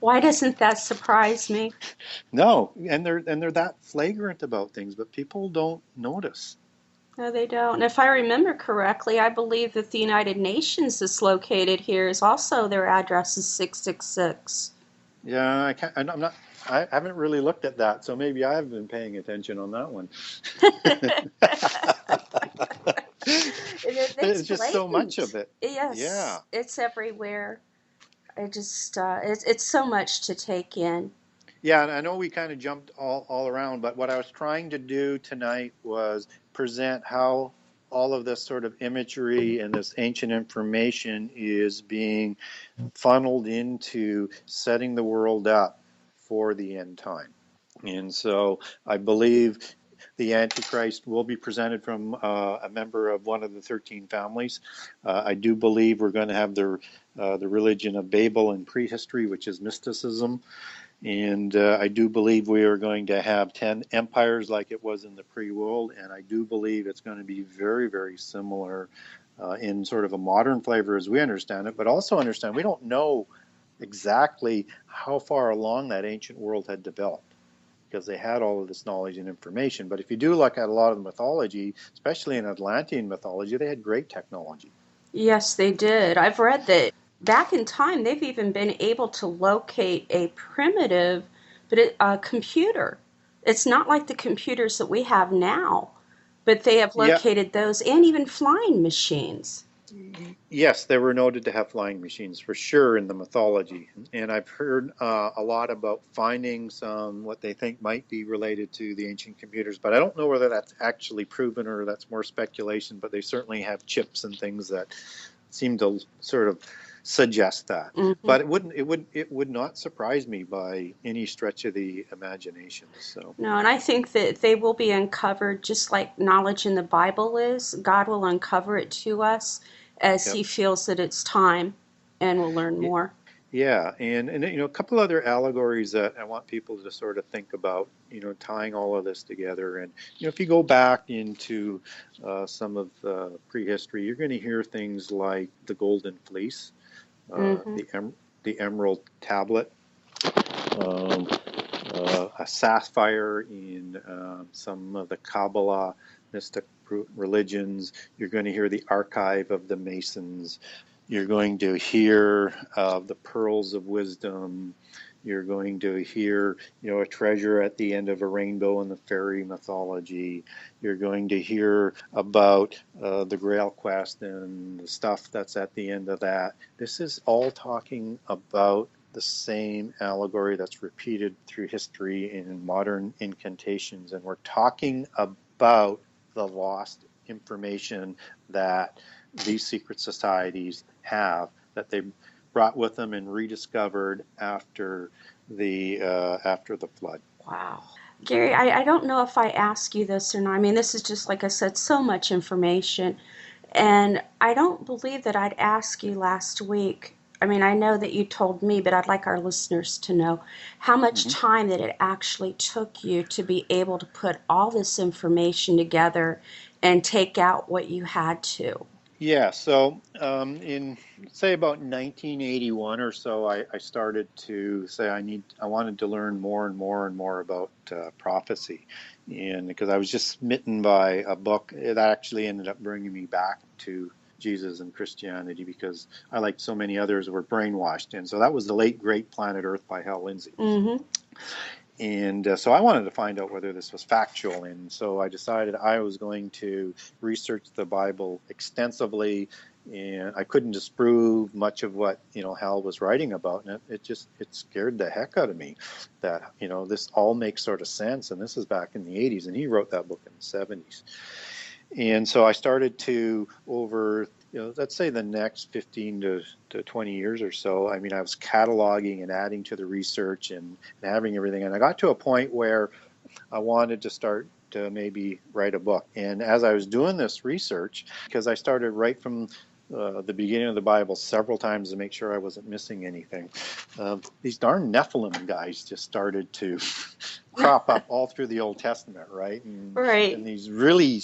Why doesn't that surprise me? No, and they're that flagrant about things, but people don't notice. No, they don't. And if I remember correctly, I believe that the United Nations is located here. Is also their address is 666. Yeah, I haven't really looked at that, so maybe I've been paying attention on that one. It's just blatant. So much of it. Yes, yeah. It's everywhere. It's so much to take in. Yeah, and I know we kind of jumped all around, but what I was trying to do tonight was present how all of this sort of imagery and this ancient information is being funneled into setting the world up for the end time. And so I believe the Antichrist will be presented from a member of one of the 13 families. I do believe we're going to have the religion of Babel in prehistory, which is mysticism. And I do believe we are going to have 10 empires like it was in the pre-world. And I do believe it's going to be very, very similar in sort of a modern flavor as we understand it, but also understand we don't know exactly how far along that ancient world had developed, because they had all of this knowledge and information. But if you do look at a lot of the mythology, especially in Atlantean mythology, they had great technology. Yes, they did. I've read that back in time, they've even been able to locate a primitive computer. It's not like the computers that we have now, but they have located those, and even flying machines. Yes, they were noted to have flying machines for sure in the mythology. And I've heard a lot about finding some what they think might be related to the ancient computers, but I don't know whether that's actually proven or that's more speculation, but they certainly have chips and things that seem to sort of suggest that. Mm-hmm. But it would not surprise me by any stretch of the imagination. So no, and I think that they will be uncovered just like knowledge in the Bible is. God will uncover it to us as He feels that it's time, and we'll learn more. Yeah, and you know, a couple other allegories that I want people to sort of think about, you know, tying all of this together. And you know, if you go back into some of prehistory, you're going to hear things like the golden fleece, the emerald tablet, a sapphire in some of the Kabbalah mystic religions. You're going to hear the archive of the Masons. You're going to hear the pearls of wisdom. You're going to hear, you know, a treasure at the end of a rainbow in the fairy mythology. You're going to hear about the Grail quest and the stuff that's at the end of that. This is all talking about the same allegory that's repeated through history in modern incantations. And we're talking about the lost information that these secret societies have, that they brought with them and rediscovered after the flood. Wow. Gary, I don't know if I ask you this or not. I mean, this is just, like I said, so much information. And I don't believe that I'd ask you last week. I mean, I know that you told me, but I'd like our listeners to know how much Hmm. time that it actually took you to be able to put all this information together and take out what you had to. Yeah, so in say about 1981 or so, I started to say I wanted to learn more and more and more about prophecy, and because I was just smitten by a book that actually ended up bringing me back to Jesus and Christianity because I, like so many others, were brainwashed, and so that was the late great Planet Earth by Hal Lindsey. Mm-hmm. And so I wanted to find out whether this was factual. And so I decided I was going to research the Bible extensively. And I couldn't disprove much of what, Hal was writing about. And it scared the heck out of me that, this all makes sort of sense. And this is back in the 80s. And he wrote that book in the 70s. And so I started to, over, let's say the next 15 to 20 years or so, I mean, I was cataloging and adding to the research and having everything. And I got to a point where I wanted to start to maybe write a book. And as I was doing this research, because I started right from the beginning of the Bible several times to make sure I wasn't missing anything, these darn Nephilim guys just started to crop up all through the Old Testament, right? Right. And these really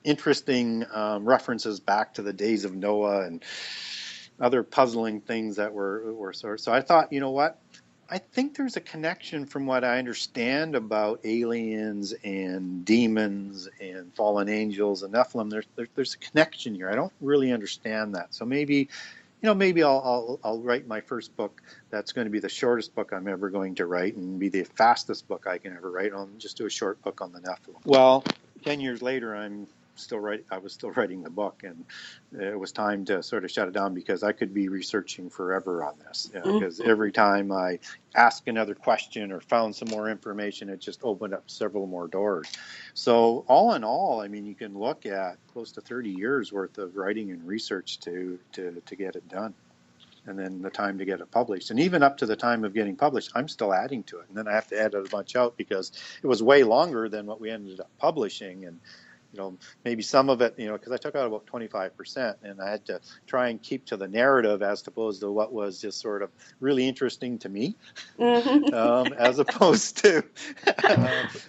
interesting references back to the days of Noah and other puzzling things that were sort of. So I thought, you know what? I think there's a connection from what I understand about aliens and demons and fallen angels and Nephilim. There's a connection here. I don't really understand that. So maybe I'll write my first book. That's going to be the shortest book I'm ever going to write and be the fastest book I can ever write. I'll just do a short book on the Nephilim. Well, 10 years later, I was still writing the book, and it was time to sort of shut it down because I could be researching forever on this. Because every time I asked another question or found some more information, it just opened up several more doors. So all in all, I mean, you can look at close to 30 years worth of writing and research to get it done. And then the time to get it published. And even up to the time of getting published, I'm still adding to it. And then I have to edit a bunch out because it was way longer than what we ended up publishing. And maybe some of it, because I took out about 25%, and I had to try and keep to the narrative as opposed to what was just sort of really interesting to me, as opposed to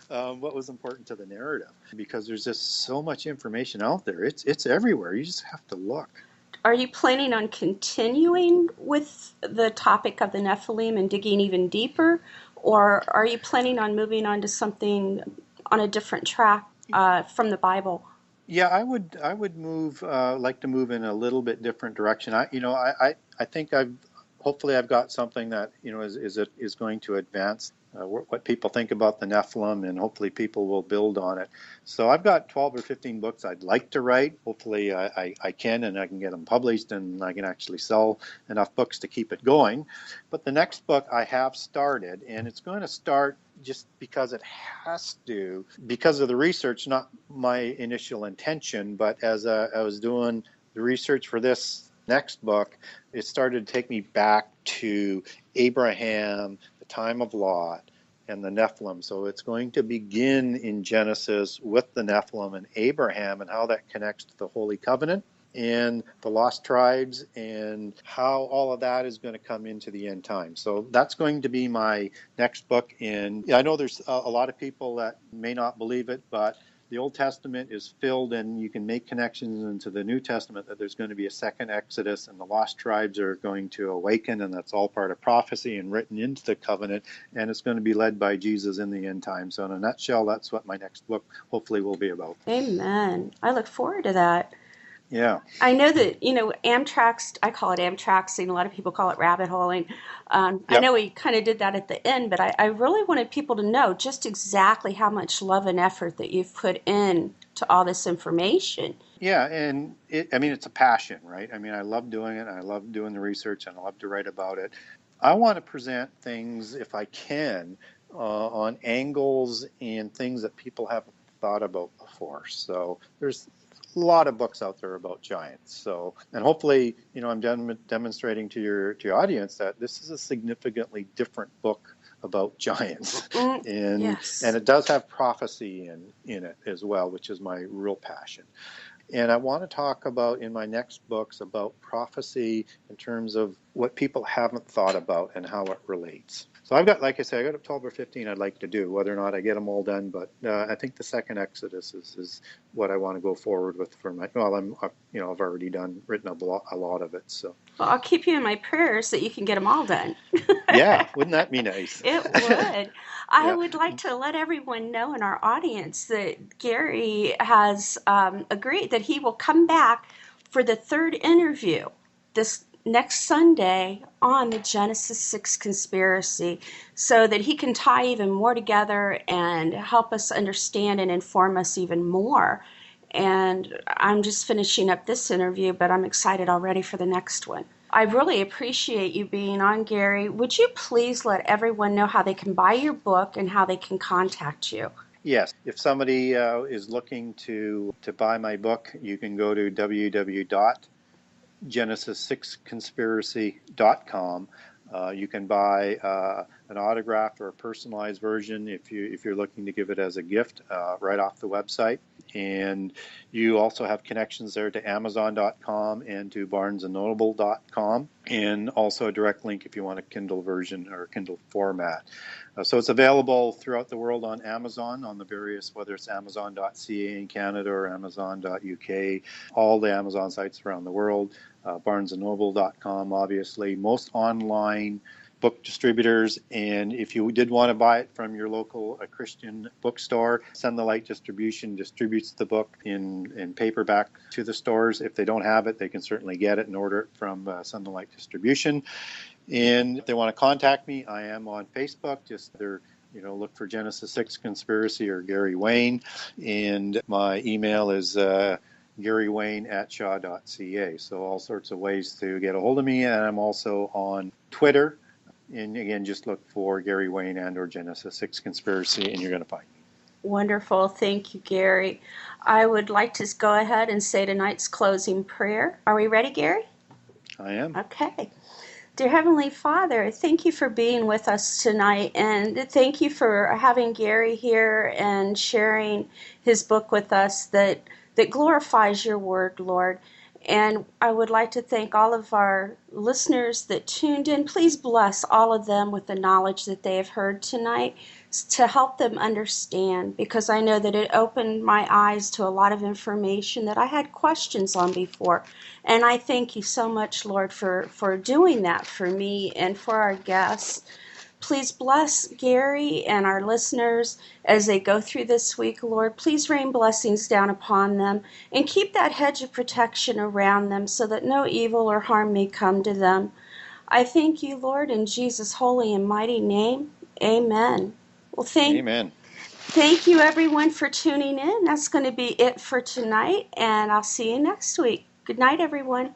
what was important to the narrative. Because there's just so much information out there. It's everywhere. You just have to look. Are you planning on continuing with the topic of the Nephilim and digging even deeper, or are you planning on moving on to something on a different track from the Bible? Yeah, I would like to move in a little bit different direction. I think hopefully I've got something that is going to advance what people think about the Nephilim, and hopefully people will build on it. So I've got 12 or 15 books I'd like to write. Hopefully I can, and I can get them published, and I can actually sell enough books to keep it going. But the next book I have started, and it's going to start just because it has to, because of the research, not my initial intention, but as I was doing the research for this next book, it started to take me back to Abraham, the time of Lot, and the Nephilim. So it's going to begin in Genesis with the Nephilim and Abraham and how that connects to the Holy Covenant and the lost tribes and how all of that is going to come into the end time. So that's going to be my next book. And I know there's a lot of people that may not believe it, but the Old Testament is filled, and you can make connections into the New Testament that there's going to be a second Exodus and the lost tribes are going to awaken, and that's all part of prophecy and written into the covenant, and it's going to be led by Jesus in the end time. So in a nutshell, that's what my next book hopefully will be about. Amen. I look forward to that. Yeah. I know that, Amtrak's, I call it Amtraxing, a lot of people call it rabbit holing. I Yep. know we kind of did that at the end, but I really wanted people to know just exactly how much love and effort that you've put in to all this information. Yeah, and it's a passion, right? I mean, I love doing it, and I love doing the research, and I love to write about it. I want to present things, if I can, on angles and things that people haven't thought about before. So there's a lot of books out there about giants. So, and hopefully, I'm demonstrating to your audience that this is a significantly different book about giants, and Yes. it does have prophecy in it as well, which is my real passion. And I want to talk about in my next books about prophecy in terms of what people haven't thought about and how it relates. So I've got, like I said, I got 12 or 15 I'd like to do. Whether or not I get them all done, but I think the second Exodus is what I want to go forward with for my. Well, I've already written a lot of it. So. Well, I'll keep you in my prayers that you can get them all done. Yeah, wouldn't that be nice? It would. I Yeah. would like to let everyone know in our audience that Gary has agreed that he will come back for the third interview this next Sunday on the Genesis 6 conspiracy, so that he can tie even more together and help us understand and inform us even more. And I'm just finishing up this interview, but I'm excited already for the next one. I really appreciate you being on, Gary. Would you please let everyone know how they can buy your book and how they can contact you? Yes. If somebody is looking to buy my book, you can go to www.genesis6conspiracy.com. You can buy an autographed or a personalized version if you're looking to give it as a gift right off the website. And you also have connections there to Amazon.com and to BarnesandNoble.com, and also a direct link if you want a Kindle version or Kindle format. So it's available throughout the world on Amazon, on the various, whether it's Amazon.ca in Canada or Amazon.uk, all the Amazon sites around the world, BarnesandNoble.com, obviously, most online book distributors. And if you did want to buy it from your local Christian bookstore, Send the Light Distribution distributes the book in paperback to the stores. If they don't have it, they can certainly get it and order it from Send the Light Distribution. And if they want to contact me, I am on Facebook. Just look for Genesis 6 Conspiracy or Gary Wayne. And my email is garywayne@shaw.ca. So all sorts of ways to get a hold of me. And I'm also on Twitter. And again, just look for Gary Wayne and or Genesis 6 Conspiracy, and you're going to find me. Wonderful. Thank you, Gary. I would like to go ahead and say tonight's closing prayer. Are we ready, Gary? I am. Okay. Dear Heavenly Father, thank you for being with us tonight, and thank you for having Gary here and sharing his book with us that glorifies your word, Lord. And I would like to thank all of our listeners that tuned in. Please bless all of them with the knowledge that they have heard tonight to help them understand, because I know that it opened my eyes to a lot of information that I had questions on before. And I thank you so much, Lord, for doing that for me and for our guests. Please bless Gary and our listeners as they go through this week, Lord. Please rain blessings down upon them and keep that hedge of protection around them so that no evil or harm may come to them. I thank you, Lord, in Jesus' holy and mighty name. Amen. Well, Amen. Thank you, everyone, for tuning in. That's going to be it for tonight, and I'll see you next week. Good night, everyone.